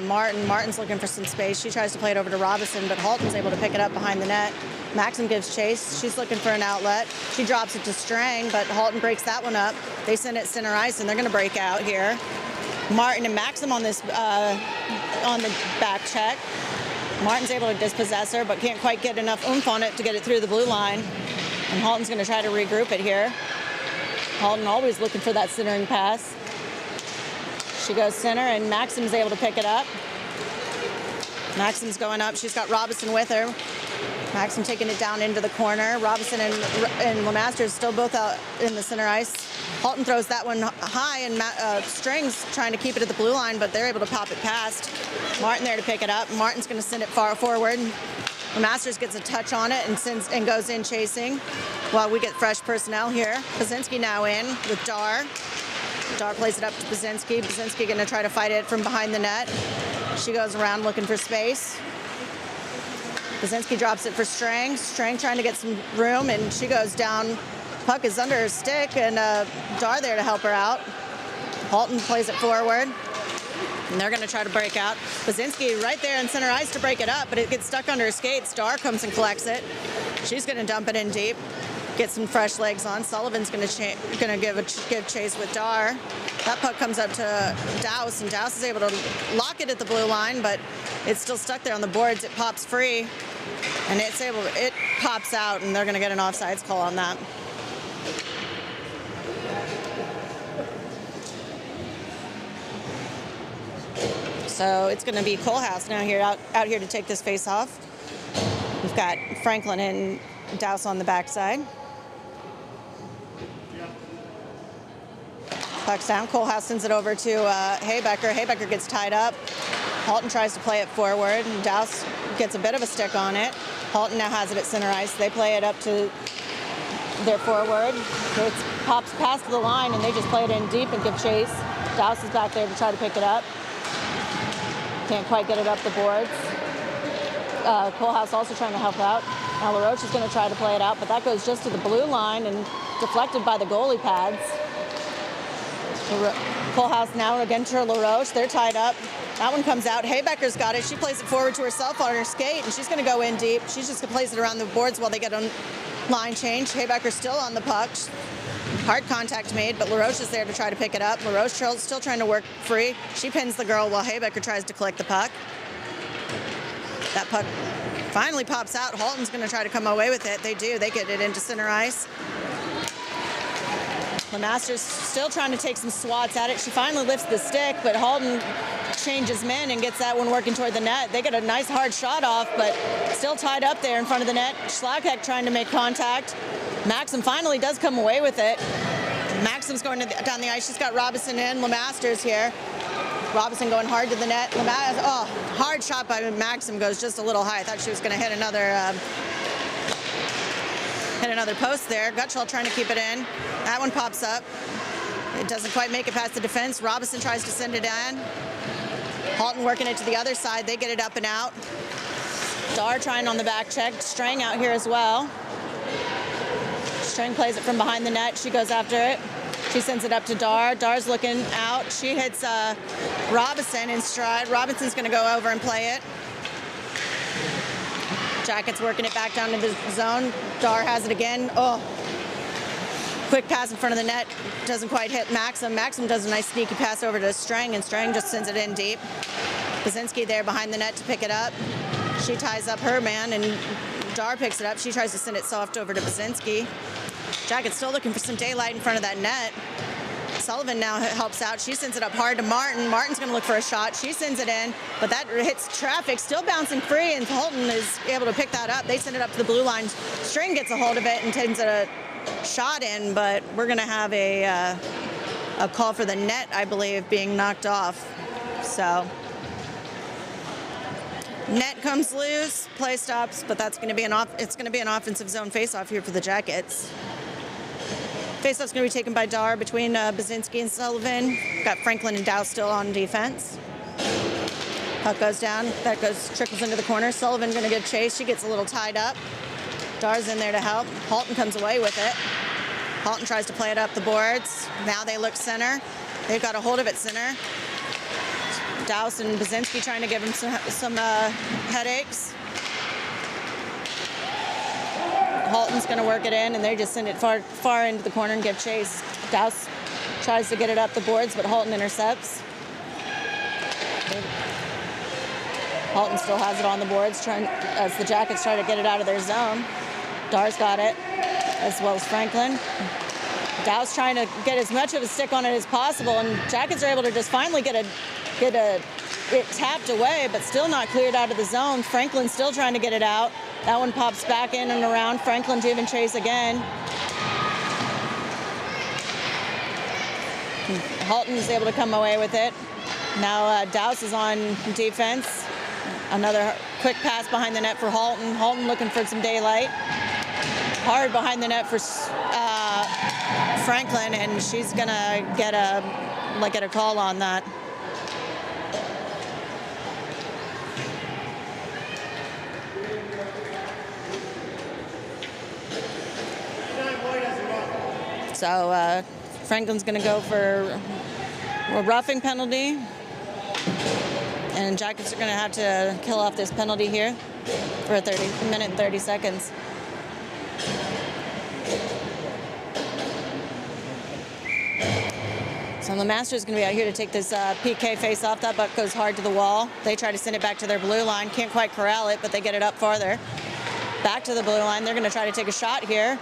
Speaker 1: Martin. Martin's looking for some space. She tries to play it over to Robinson, but Halton's able to pick it up behind the net. Maxim gives chase. She's looking for an outlet. She drops it to Strang, but Halton breaks that one up. They send it center ice, and they're going to break out here. Martin and Maxim on this on the back check. Martin's able to dispossess her, but can't quite get enough oomph on it to get it through the blue line. And Halton's going to try to regroup it here. Halton always looking for that centering pass. She goes center, and Maxim's able to pick it up. Maxim's going up. She's got Robinson with her. Maxim taking it down into the corner. Robinson and LeMasters still both out in the center ice. Halton throws that one high, and Strang's trying to keep it at the blue line, but they're able to pop it past. Martin there to pick it up. Martin's going to send it far forward. LeMasters gets a touch on it and goes in chasing. While we get fresh personnel here. Pazinski now in with Dar. Dar plays it up to Pazinski. Pazinski going to try to fight it from behind the net. She goes around looking for space. Pazinski drops it for Strang. Strang trying to get some room, and she goes down. Puck is under her stick, and Dar there to help her out. Halton plays it forward, and they're going to try to break out. Pazinski right there in center ice to break it up, but it gets stuck under her skates. Dar comes and collects it. She's going to dump it in deep. Get some fresh legs on. Sullivan's going to give chase with Dar. That puck comes up to Douse, and Douse is able to lock it at the blue line, but it's still stuck there on the boards. It pops free, and it pops out, and they're going to get an offsides call on that. So it's going to be Kohlhaas now here out here to take this face off. We've got Franklin and Douse on the backside. Puck's down. Kohlhaas sends it over to Haybecker. Haybecker gets tied up. Halton tries to play it forward, and Douse gets a bit of a stick on it. Halton now has it at center ice. They play it up to their forward. It pops past the line, and they just play it in deep and give chase. Douse is back there to try to pick it up. Can't quite get it up the boards. Kohlhaas also trying to help out. Now LaRoche is going to try to play it out, but that goes just to the blue line and deflected by the goalie pads. Kohlhaas now again to LaRoche. They're tied up. That one comes out. Haybecker's got it. She plays it forward to herself on her skate, and she's going to go in deep. She's just going to place it around the boards while they get a line change. Haybecker's still on the puck. Hard contact made, but LaRoche is there to try to pick it up. LaRoche still trying to work free. She pins the girl while Haybecker tries to collect the puck. That puck finally pops out. Halton's going to try to come away with it. They do. They get it into center ice. LeMasters still trying to take some swats at it. She finally lifts the stick, but Halton changes men and gets that one working toward the net. They get a nice hard shot off, but still tied up there in front of the net. Schlagheck trying to make contact. Maxim finally does come away with it. Maxim's going down the ice. She's got Robinson in. LeMasters here. Robinson going hard to the net. Hard shot by Maxim, goes just a little high. I thought she was going to hit another post there. Gutschall trying to keep it in. That one pops up. It doesn't quite make it past the defense. Robinson tries to send it in. Halton working it to the other side. They get it up and out. Dar trying on the back check. Strang out here as well. Strang plays it from behind the net. She goes after it. She sends it up to Dar. Dar's looking out. She hits Robinson in stride. Robinson's going to go over and play it. Jackets working it back down to the zone. Dar has it again. Oh, quick pass in front of the net. Doesn't quite hit Maxim. Maxim does a nice sneaky pass over to Strang, and Strang just sends it in deep. Basinski there behind the net to pick it up. She ties up her man, and Dar picks it up. She tries to send it soft over to Basinski. Jacket's still looking for some daylight in front of that net. Sullivan now helps out. She sends it up hard to Martin. Martin's going to look for a shot. She sends it in, but that hits traffic. Still bouncing free, and Halton is able to pick that up. They send it up to the blue line. String gets a hold of it and sends it a shot in, but we're going to have a call for the net, I believe, being knocked off. So net comes loose, play stops, but that's going to be it's going to be an offensive zone face-off here for the Jackets. Face-off's going to be taken by Dar between Basinski and Sullivan. Got Franklin and Dow still on defense. Puck goes down. That trickles into the corner. Sullivan going to get chased. She gets a little tied up. Dar's in there to help. Halton comes away with it. Halton tries to play it up the boards. Now they look center. They've got a hold of it center. Dowse and Basinski trying to give him some headaches. Halton's going to work it in, and they just send it far into the corner and give chase. Dowse tries to get it up the boards, but Halton intercepts. Halton still has it on the boards, as the Jackets try to get it out of their zone. Dar's got it, as well as Franklin. Dow's trying to get as much of a stick on it as possible, and Jackets are able to just finally get it tapped away, but still not cleared out of the zone. Franklin's still trying to get it out. That one pops back in and around. Franklin giving chase again. Halton is able to come away with it. Now Dowse is on defense. Another quick pass behind the net for Halton. Halton looking for some daylight. Hard behind the net for Franklin, and she's gonna get a call on that. So Franklin's going to go for a roughing penalty, and Jackets are going to have to kill off this penalty here for a 30 and 30 seconds. So the Masters is going to be out here to take this PK face off. That buck goes hard to the wall. They try to send it back to their blue line. Can't quite corral it, but they get it up farther. Back to the blue line. They're going to try to take a shot here.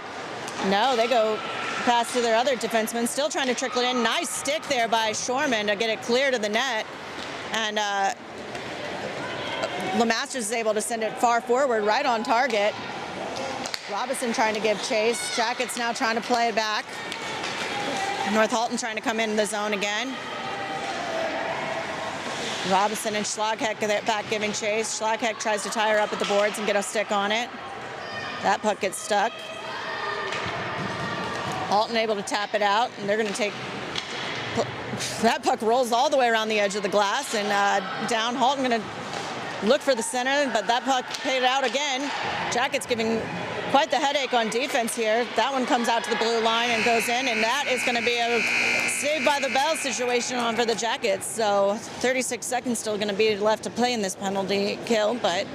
Speaker 1: No, they go pass to their other defenseman, still trying to trickle it in. Nice stick there by Shorman to get it clear to the net. And LeMasters is able to send it far forward, right on target. Robinson trying to give chase. Jackets now trying to play it back. North Halton trying to come in the zone again. Robinson and Schlagheck back giving chase. Schlagheck tries to tie her up at the boards and get a stick on it. That puck gets stuck. Halton able to tap it out, and they're going to take... That puck rolls all the way around the edge of the glass, and down. Halton going to look for the center, but that puck paid out again. Jackets giving quite the headache on defense here. That one comes out to the blue line and goes in, and that is going to be a Saved by the Bell situation on for the Jackets. So 36 seconds still going to be left to play in this penalty kill, but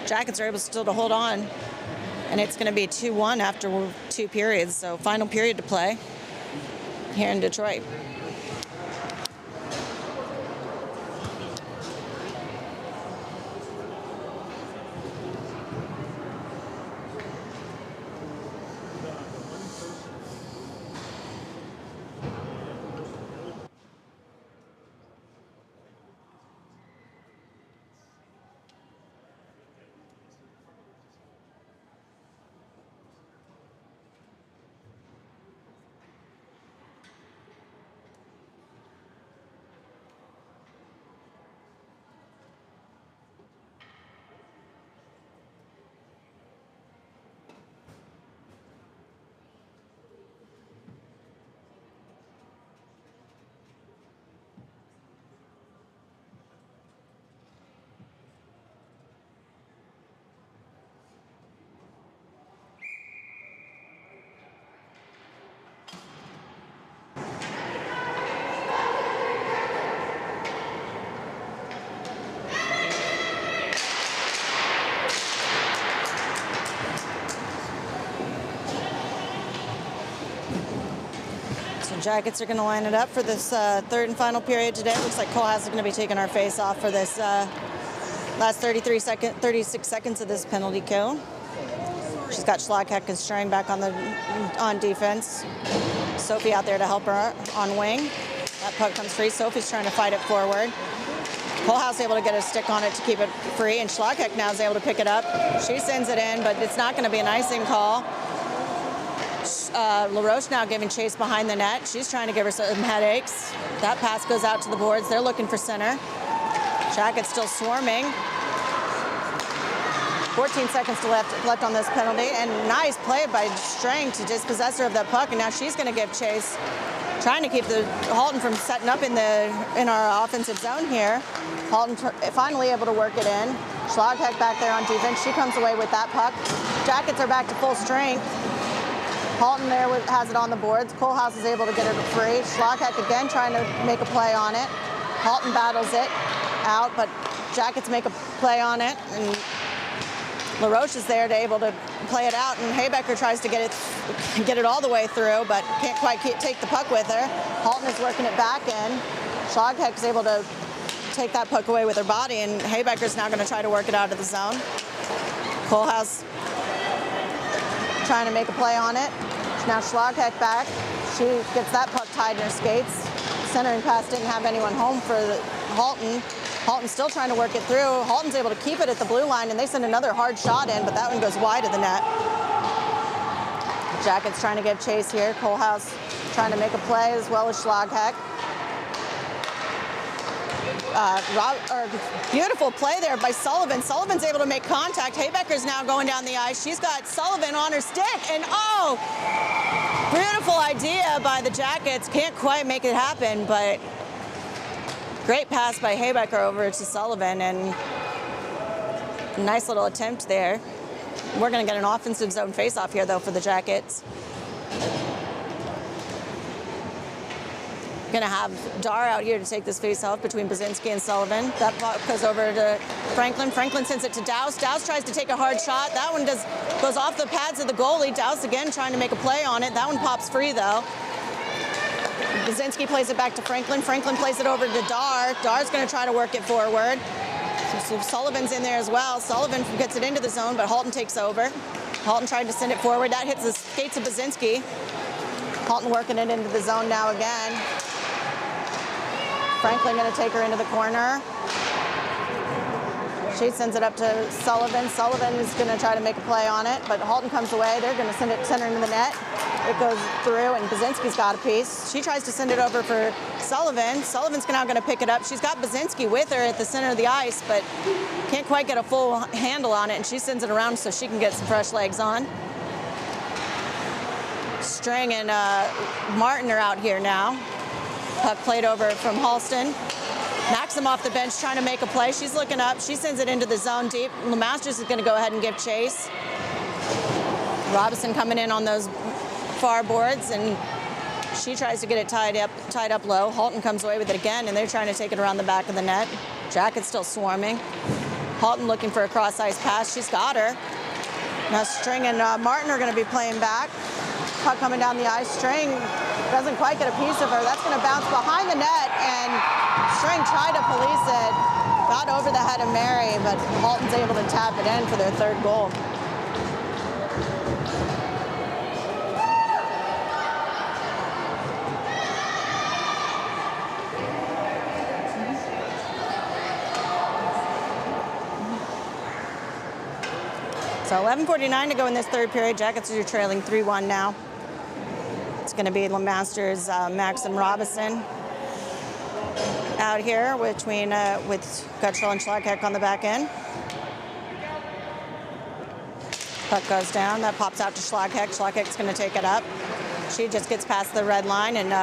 Speaker 1: Jackets are able still to hold on. And it's going to be 2-1 after 2 periods, so final period to play here in Detroit. Jackets are going to line it up for this third and final period today. Looks like Kohlhaas is going to be taking our face off for this last 36 seconds of this penalty kill. She's got Schlagheck and Strang back on defense. Sophie out there to help her on wing. That puck comes free. Sophie's trying to fight it forward. Kohlhaas able to get a stick on it to keep it free, and Schlagheck now is able to pick it up. She sends it in, but it's not going to be an icing call. LaRoche now giving chase behind the net. She's trying to give her some headaches. That pass goes out to the boards. They're looking for center. Jackets still swarming. 14 seconds left on this penalty, and nice play by Strang to dispossess her of that puck, and now she's going to give chase, trying to keep the Halton from setting up in our offensive zone here. Halton finally able to work it in. Schlagheck back there on defense. She comes away with that puck. Jackets are back to full strength. Halton there has it on the boards. Kohlhaas is able to get it free. Schlagheck again trying to make a play on it. Halton battles it out, but Jackets make a play on it, and LaRoche is there to able to play it out, and Haybecker tries to get it all the way through, but can't quite take the puck with her. Halton is working it back in. Schlagheck is able to take that puck away with her body, and Haybecker's now going to try to work it out of the zone. Kohlhaas trying to make a play on it. Now Schlagheck back. She gets that puck tied in her skates. Centering pass didn't have anyone home for Halton. Halton's still trying to work it through. Halton's able to keep it at the blue line, and they send another hard shot in, but that one goes wide of the net. Jackets trying to get chase here. Kohlhaas trying to make a play as well as Schlagheck. Beautiful play there by Sullivan. Sullivan's able to make contact. Haybecker's now going down the ice. She's got Sullivan on her stick, and beautiful idea by the Jackets. Can't quite make it happen, but great pass by Haybecker over to Sullivan, and nice little attempt there. We're going to get an offensive zone face-off here, though, for the Jackets. Going to have Dar out here to take this face-off between Baczynski and Sullivan. That puck goes over to Franklin. Franklin sends it to Douse. Douse tries to take a hard shot. That one goes off the pads of the goalie. Douse again trying to make a play on it. That one pops free, though. Baczynski plays it back to Franklin. Franklin plays it over to Dar. Dar's going to try to work it forward. So Sullivan's in there as well. Sullivan gets it into the zone, but Halton takes over. Halton tried to send it forward. That hits the skates of Baczynski. Halton working it into the zone now again. Franklin going to take her into the corner. She sends it up to Sullivan. Sullivan is going to try to make a play on it, but Halton comes away. They're going to send it center into the net. It goes through, and Baczynski's got a piece. She tries to send it over for Sullivan. Sullivan's now going to pick it up. She's got Baczynski with her at the center of the ice, but can't quite get a full handle on it, and she sends it around so she can get some fresh legs on. Strang and Martin are out here now. Puck played over from Halston. Maxim off the bench trying to make a play. She's looking up. She sends it into the zone deep. LeMasters is going to go ahead and give chase. Robinson coming in on those far boards, and she tries to get it tied up low. Halton comes away with it again, and they're trying to take it around the back of the net. Jacket's still swarming. Halton looking for a cross-ice pass. She's got her. Now Strang and Martin are going to be playing back. Puck coming down the ice. Strang doesn't quite get a piece of her. That's going to bounce behind the net, and Strang tried to police it. Got over the head of Mary, but Halton's able to tap it in for their third goal. So 11:49 to go in this third period. Jackets are trailing 3-1 now. It's going to be LeMasters, Maxim Robinson out here between with Gutschall and Schlagheck on the back end. Puck goes down. That pops out to Schlagheck. Schlagheck's going to take it up. She just gets past the red line and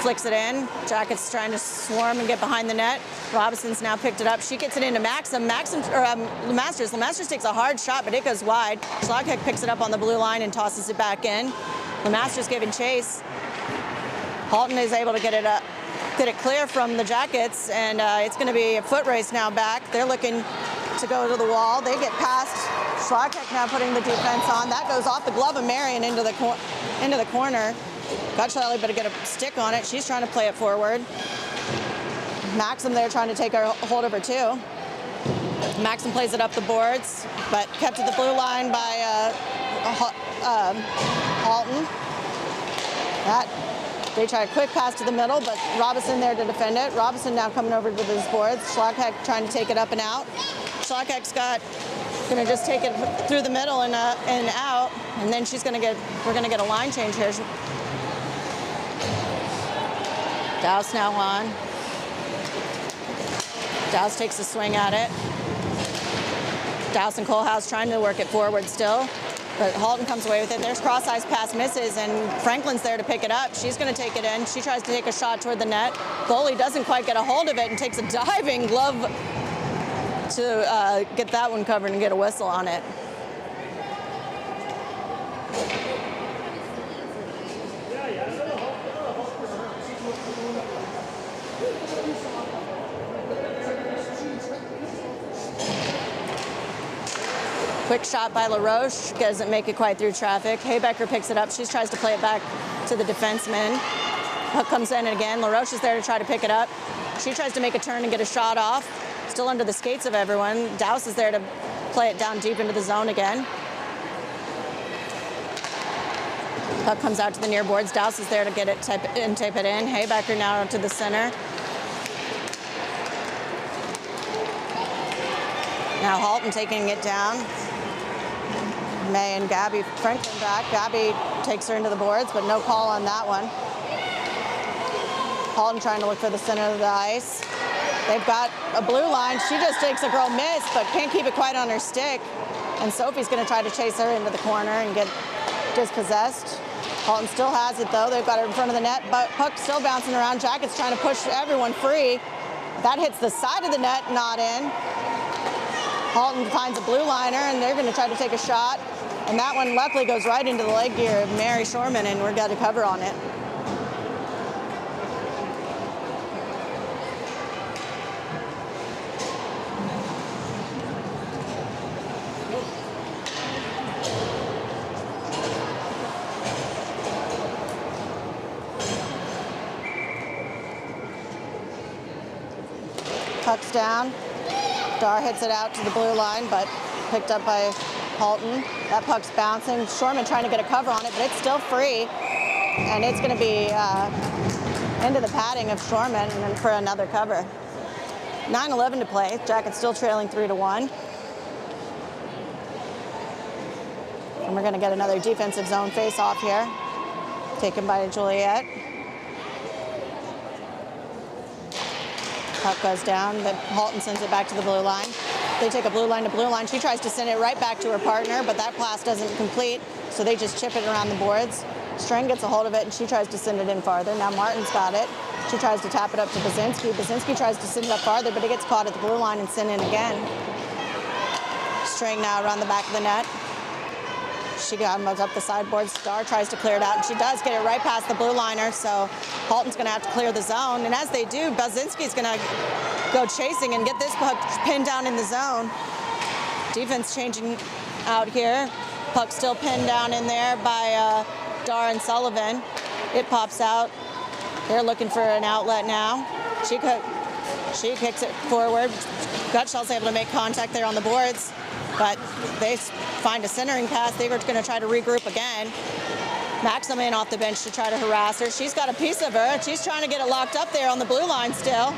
Speaker 1: flicks it in. Jackets trying to swarm and get behind the net. Robinson's now picked it up. She gets it into Maxim. LeMasters. LeMasters takes a hard shot, but it goes wide. Schlagheck picks it up on the blue line and tosses it back in. LeMasters giving chase. Halton is able to get it clear from the Jackets, and it's going to be a foot race now back. They're looking to go to the wall. They get past. Schlagheck now putting the defense on. That goes off the glove of Marion into the corner. Gutschall able to get a stick on it. She's trying to play it forward. Maxim there trying to take her hold of her too. Maxim plays it up the boards, but kept at the blue line by Halton. They try a quick pass to the middle, but Robinson there to defend it. Robinson now coming over to these boards. Schlagheck trying to take it up and out. Schlagheck's gonna just take it through the middle and out, and then we're gonna get a line change here. Douse now on. Douse takes a swing at it. Douse and Kohlhaas trying to work it forward still, but Halton comes away with it. There's cross-ice pass misses, and Franklin's there to pick it up. She's going to take it in. She tries to take a shot toward the net. Goalie doesn't quite get a hold of it and takes a diving glove to get that one covered and get a whistle on it. Quick shot by LaRoche, doesn't make it quite through traffic. Haybecker picks it up. She tries to play it back to the defenseman. Puck comes in again. LaRoche is there to try to pick it up. She tries to make a turn and get a shot off. Still under the skates of everyone. Douse is there to play it down deep into the zone again. Puck comes out to the near boards. Douse is there to get it, tape it in. Haybecker now to the center. Now Halton taking it down. May and Gabby Franklin back. Gabby takes her into the boards, but no call on that one. Halton trying to look for the center of the ice. They've got a blue line. She just takes a girl miss, but can't keep it quite on her stick. And Sophie's going to try to chase her into the corner and get dispossessed. Halton still has it, though. They've got her in front of the net, but puck still bouncing around. Jacket's trying to push everyone free. That hits the side of the net, not in. Halton finds a blue liner, and they're going to try to take a shot. And that one luckily goes right into the leg gear of Mary Shorman, and we've got a cover on it. Puck's down. Dar hits it out to the blue line, but picked up by Halton. That puck's bouncing. Shorman trying to get a cover on it, but it's still free. And it's going to be into the padding of Shorman and then for another cover. 9:11 to play. Jacket's still trailing 3-1. And we're going to get another defensive zone face-off here. Taken by Juliet. Puck goes down, but Halton sends it back to the blue line. They take a blue line to blue line. She tries to send it right back to her partner, but that pass doesn't complete, so they just chip it around the boards. Strang gets a hold of it, and she tries to send it in farther. Now Martin's got it. She tries to tap it up to Basinski. Basinski tries to send it up farther, but it gets caught at the blue line and sent in again. Strang now around the back of the net. She moves up the sideboard. Star tries to clear it out, and she does get it right past the blue liner, so Halton's going to have to clear the zone. And as they do, Basinski's going to go chasing and get this puck pinned down in the zone. Defense changing out here. Puck still pinned down in there by Dar and Sullivan. It pops out. They're looking for an outlet now. She kicks it forward. Gutschall's able to make contact there on the boards, but they find a centering pass. They were going to try to regroup again. Maxim in off the bench to try to harass her. She's got a piece of her. She's trying to get it locked up there on the blue line still.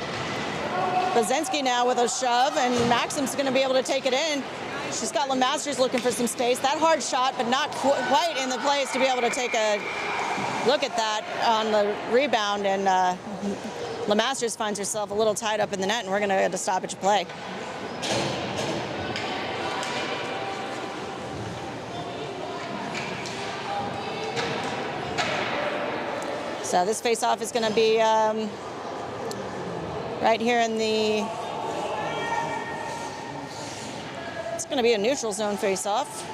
Speaker 1: Basinski now with a shove, and Maxim's going to be able to take it in. She's got Lemasters looking for some space. That hard shot, but not quite in the place to be able to take a look at that on the rebound. And Lemasters finds herself a little tied up in the net, and we're going to get a stoppage of play. So this face-off is going to be right here in the, it's going to be a neutral zone face-off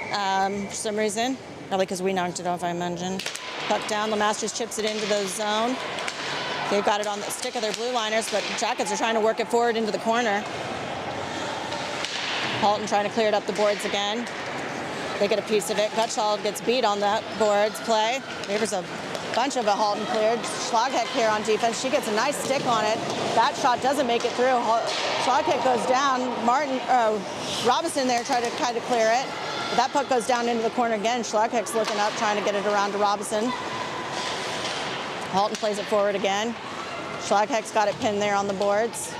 Speaker 1: for some reason. Probably because we knocked it off, I imagine. Puck down, Lemasters chips it into the zone. They've got it on the stick of their blue liners, but Jackets are trying to work it forward into the corner. Halton trying to clear it up the boards again. They get a piece of it. Gutschall gets beat on that boards play. Favors a Bunch of a Halton cleared. Schlagheck here on defense. She gets a nice stick on it. That shot doesn't make it through. Schlagheck goes down. Robinson there tried to kind of clear it. But that puck goes down into the corner again. Schlagheck's looking up, trying to get it around to Robinson. Halton plays it forward again. Schlagheck's got it pinned there on the boards.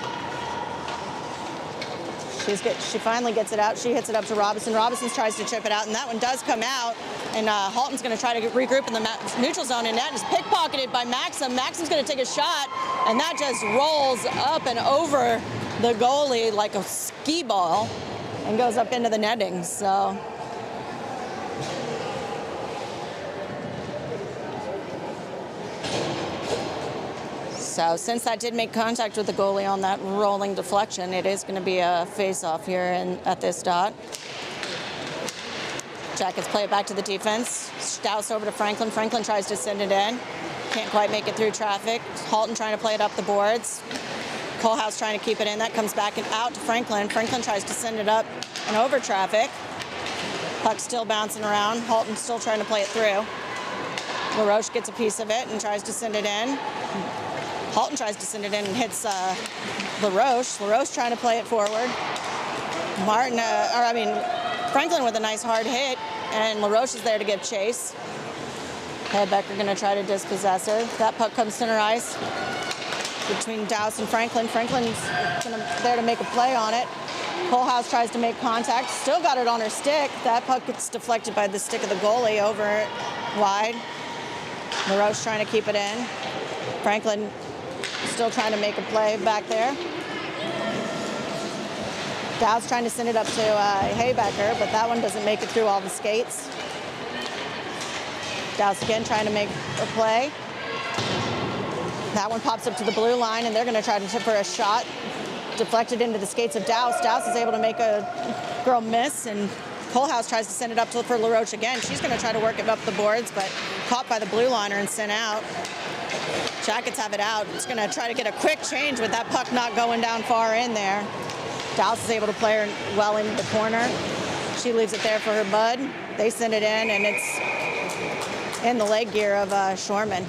Speaker 1: She finally gets it out. She hits it up to Robinson. Robinson tries to chip it out, and that one does come out. And Halton's going to try to regroup in the neutral zone, and that is pickpocketed by Maxim. Maxim's going to take a shot, and that just rolls up and over the goalie like a skee ball and goes up into the netting. So since that did make contact with the goalie on that rolling deflection, it is going to be a face-off here at this dot. Jackets play it back to the defense. Douse over to Franklin. Franklin tries to send it in. Can't quite make it through traffic. Halton trying to play it up the boards. Kohlhaas trying to keep it in. That comes back and out to Franklin. Franklin tries to send it up and over traffic. Puck still bouncing around. Halton still trying to play it through. LaRoche gets a piece of it and tries to send it in. Halton tries to send it in and hits LaRoche. LaRoche trying to play it forward. Franklin with a nice hard hit, and LaRoche is there to give chase. Hebecker going to try to dispossess her. That puck comes center ice between Douse and Franklin. Franklin's there to make a play on it. Kohlhaas tries to make contact. Still got it on her stick. That puck gets deflected by the stick of the goalie over wide. LaRoche trying to keep it in. Franklin still trying to make a play back there. Dow's trying to send it up to Hebecker, but that one doesn't make it through all the skates. Dow's again trying to make a play. That one pops up to the blue line, and they're going to try to tip her a shot. Deflected into the skates of Dowse. Dowse is able to make a girl miss, and Kohlhaas tries to send it up for LaRoche again. She's going to try to work it up the boards, but caught by the blue liner and sent out. Jackets have it out. It's going to try to get a quick change with that puck not going down far in there. Dowse is able to play her well into the corner. She leaves it there for her bud. They send it in, and it's in the leg gear of Shorman.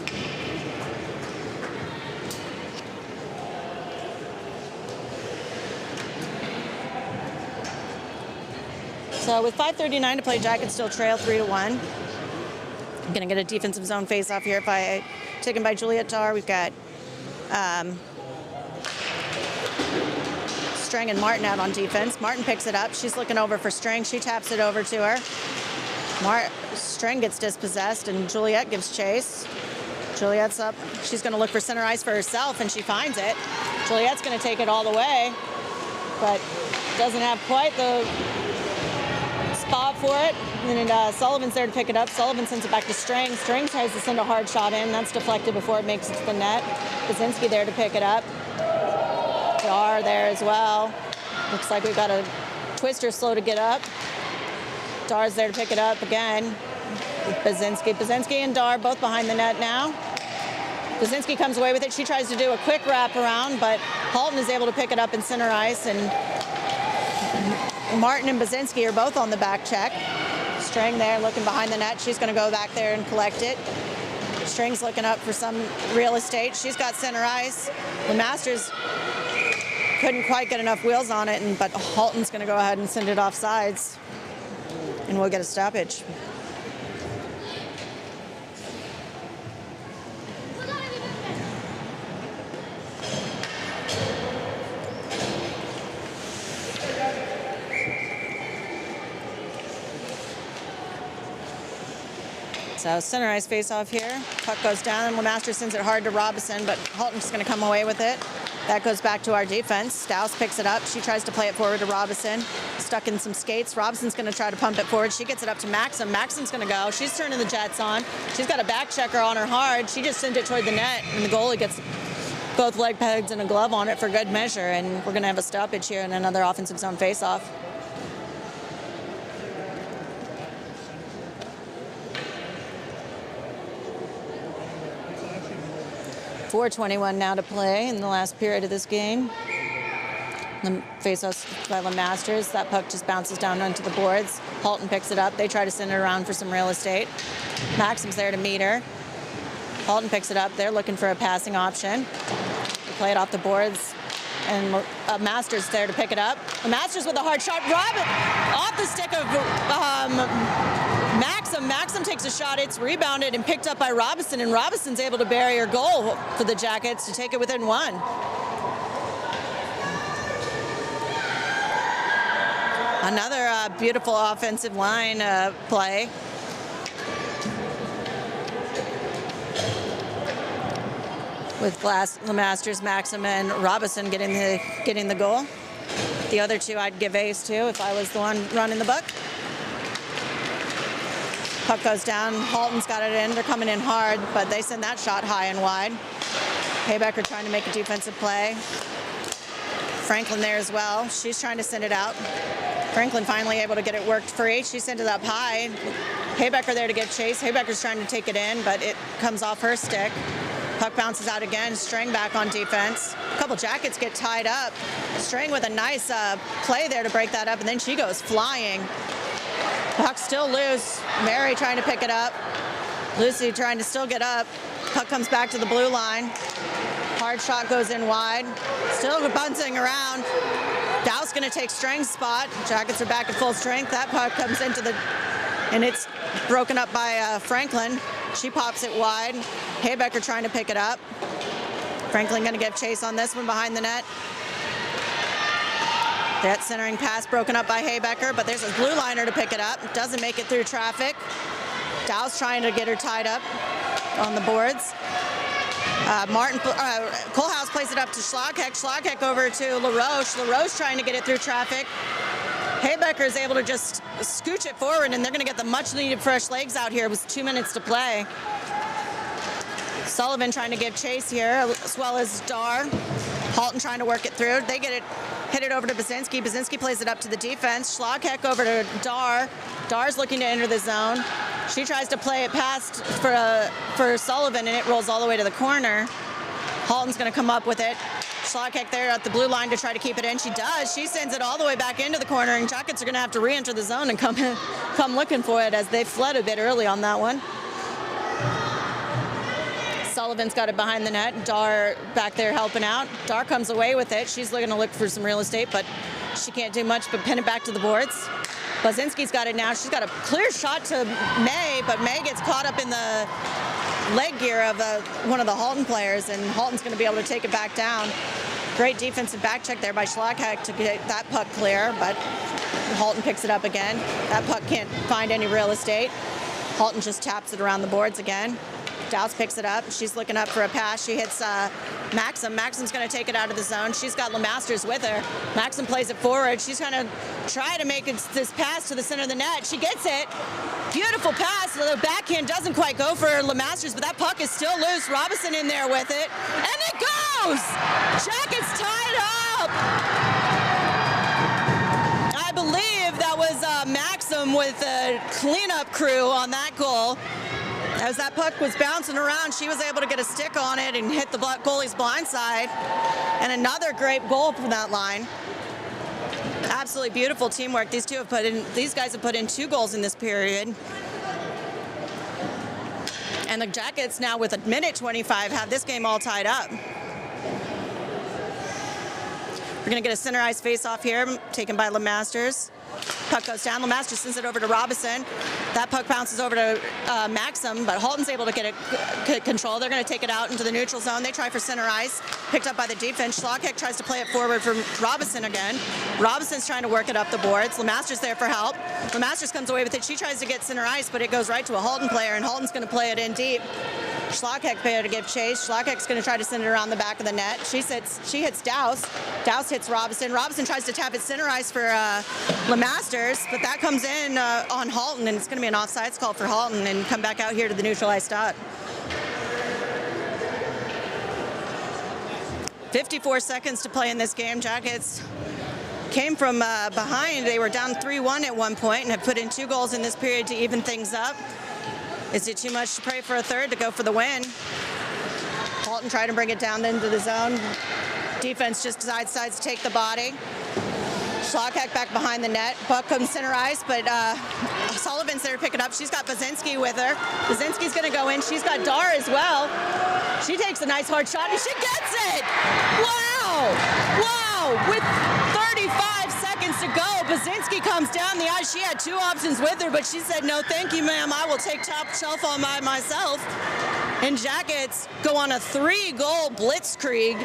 Speaker 1: So with 5:39 to play, Jackets still trail 3-1. I'm going to get a defensive zone face-off here taken by Juliet Tarr. We've got Strang and Martin out on defense. Martin picks it up. She's looking over for Strang. She taps it over to her. Strang gets dispossessed, and Juliet gives chase. Juliet's up. She's going to look for center ice for herself, and she finds it. Juliet's going to take it all the way, but doesn't have quite the spot for it. And Sullivan's there to pick it up. Sullivan sends it back to Strang. Strang tries to send a hard shot in. That's deflected before it makes it to the net. Kaczynski there to pick it up. Dar there as well. Looks like we've got a Twister slow to get up. Dar's there to pick it up again. Bazinski and Dar both behind the net now. Bazinski comes away with it. She tries to do a quick wrap around, but Halton is able to pick it up in center ice, and Martin and Bazinski are both on the back check. Strang there looking behind the net. She's going to go back there and collect it. Strang's looking up for some real estate. She's got center ice. The Masters couldn't quite get enough wheels on it, but Halton's going to go ahead and send it off sides, and we'll get a stoppage. So center ice face-off here. Puck goes down, and Lemaster sends it hard to Robinson, but Halton's going to come away with it. That goes back to our defense. Dowse picks it up. She tries to play it forward to Robinson. Stuck in some skates. Robinson's going to try to pump it forward. She gets it up to Maxim. Maxim's going to go. She's turning the Jets on. She's got a back checker on her hard. She just sent it toward the net, and the goalie gets both leg pegs and a glove on it for good measure, and we're going to have a stoppage here in another offensive zone face-off. 4:21 now to play in the last period of this game. The face-off by Lemasters. That puck just bounces down onto the boards. Halton picks it up. They try to send it around for some real estate. Maxim's there to meet her. Halton picks it up. They're looking for a passing option. They play it off the boards. And Masters there to pick it up. Masters with a hard shot. Off the stick of Maxim. Maxim takes a shot. It's rebounded and picked up by Robinson. And Robinson's able to bury her goal for the Jackets to take it within one. Another beautiful offensive line play. With Masters, Maxim, and Robinson getting the goal. The other two I'd give ace to if I was the one running the book. Puck goes down. Halton's got it in. They're coming in hard, but they send that shot high and wide. Haybecker trying to make a defensive play. Franklin there as well. She's trying to send it out. Franklin finally able to get it worked free. She sent it up high. Haybecker there to give chase. Haybecker's trying to take it in, but it comes off her stick. Puck bounces out again. Strang back on defense. A couple Jackets get tied up. Strang with a nice play there to break that up, and then she goes flying. Puck still loose. Mary trying to pick it up. Lucy trying to still get up. Puck comes back to the blue line. Hard shot goes in wide. Still bouncing around. Dow's going to take Strang's spot. Jackets are back at full strength. That puck comes into the, and it's broken up by Franklin. She pops it wide. Haybecker trying to pick it up. Franklin going to give chase on this one behind the net. That centering pass broken up by Haybecker, but there's a blue liner to pick it up. Doesn't make it through traffic. Dow's trying to get her tied up on the boards. Kohlhaas plays it up to Schlagheck. Schlagheck over to LaRoche. LaRoche trying to get it through traffic. Haybecker is able to just scooch it forward, and they're going to get the much-needed fresh legs out here. It was 2 minutes to play. Sullivan trying to give chase here, as well as Dar. Halton trying to work it through. They get it, hit it over to Basinski. Basinski plays it up to the defense. Schlagheck over to Dar. Dar's looking to enter the zone. She tries to play it past for Sullivan, and it rolls all the way to the corner. Halton's going to come up with it. Schlagheck there at the blue line to try to keep it in. She does. She sends it all the way back into the corner, and Jackets are going to have to re-enter the zone and come looking for it as they fled a bit early on that one. Sullivan's got it behind the net. Dar back there helping out. Dar comes away with it. She's looking to look for some real estate, but she can't do much but pin it back to the boards. Blazinski's got it now. She's got a clear shot to May, but May gets caught up in the leg gear of one of the Halton players, and Halton's going to be able to take it back down. Great defensive back check there by Schlagheck to get that puck clear, but Halton picks it up again. That puck can't find any real estate. Halton just taps it around the boards again. Dowse picks it up. She's looking up for a pass. She hits Maxim. Maxim's going to take it out of the zone. She's got LeMasters with her. Maxim plays it forward. She's going to try to make this pass to the center of the net. She gets it. Beautiful pass. The backhand doesn't quite go for LeMasters, but that puck is still loose. Robinson in there with it. And it goes! Jackets tied up! I believe that was Maxim with the cleanup crew on that goal. As that puck was bouncing around, she was able to get a stick on it and hit the goalie's blind side. And another great goal from that line. Absolutely beautiful teamwork. These guys have put in 2 goals in this period. And the Jackets now with 1:25 have this game all tied up. We're going to get a center ice face-off here, taken by LeMasters. Puck goes down. LeMasters sends it over to Robinson. That puck bounces over to Maxim, but Halton's able to get it control. They're going to take it out into the neutral zone. They try for center ice. Picked up by the defense. Schlagheck tries to play it forward for Robinson again. Robinson's trying to work it up the boards. LeMasters there for help. LeMasters comes away with it. She tries to get center ice, but it goes right to a Halton player, and Halton's going to play it in deep. Schlagheck there to give chase. Schlagheck's going to try to send it around the back of the net. She hits Dowse. Dowse hits Robinson. Robinson tries to tap it center ice for LeMasters, but that comes in on Halton, and it's going to be an offsides call for Halton and come back out here to the neutral ice dot. 54 seconds to play in this game. Jackets came from behind. They were down 3-1 at one point and have put in 2 goals in this period to even things up. Is it too much to pray for a third to go for the win? Halton trying to bring it down into the zone. Defense just decides to take the body. Schlagheck back behind the net. Buck comes center ice, but Sullivan's there to pick it up. She's got Bazinski with her. Bazinski's going to go in. She's got Dar as well. She takes a nice hard shot, and she gets it! Wow! Wow! With 35 seconds to go, Bazinski comes down the ice. She had two options with her, but she said, no, thank you, ma'am. I will take top shelf on myself. And Jackets go on a 3-goal blitzkrieg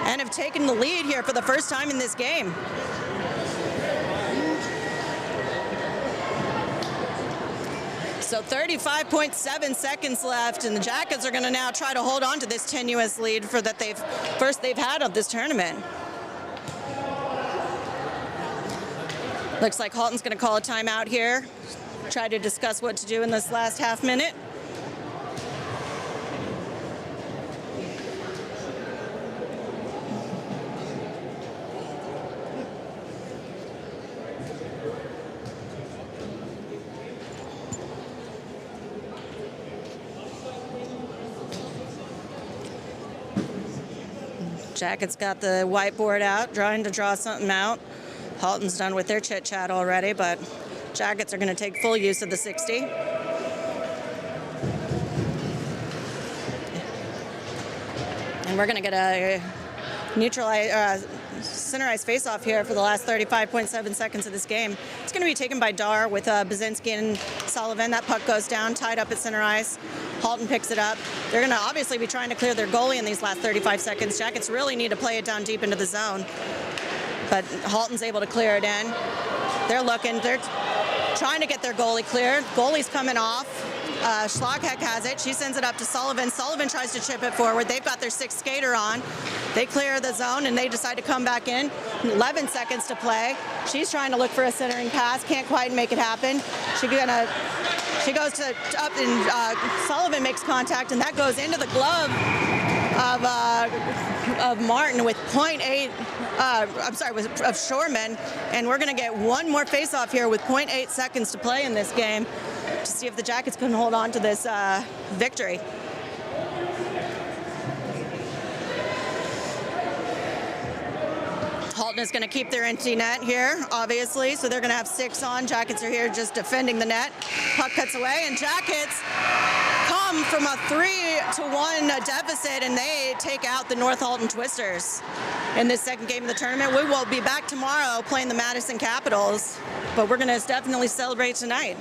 Speaker 1: and have taken the lead here for the first time in this game. So 35.7 seconds left, and the Jackets are going to now try to hold on to this tenuous lead that they've had of this tournament. Looks like Halton's going to call a timeout here, try to discuss what to do in this last half minute. Jackets got the whiteboard out, trying to draw something out. Halton's done with their chit-chat already, but Jackets are going to take full use of the 60. And we're going to get a center ice face-off here for the last 35.7 seconds of this game. It's going to be taken by Dar with Bazinski and Sullivan. That puck goes down, tied up at center ice. Halton picks it up. They're going to obviously be trying to clear their goalie in these last 35 seconds. Jackets really need to play it down deep into the zone. But Halton's able to clear it in. They're trying to get their goalie clear. Goalie's coming off. Schlagheck has it. She sends it up to Sullivan. Sullivan tries to chip it forward. They've got their sixth skater on. They clear the zone, and they decide to come back in. 11 seconds to play. She's trying to look for a centering pass. Can't quite make it happen. She goes up, and Sullivan makes contact, and that goes into the glove of Martin with of Shoreman, and we're going to get one more face-off here with 0.8 seconds to play in this game to see if the Jackets can hold on to this victory. Halton is going to keep their empty net here, obviously, so they're going to have 6 on. Jackets are here just defending the net. Puck cuts away, and Jackets come from a 3-1 deficit, and they take out the North Halton Twisters in this second game of the tournament. We will be back tomorrow playing the Madison Capitals, but we're going to definitely celebrate tonight.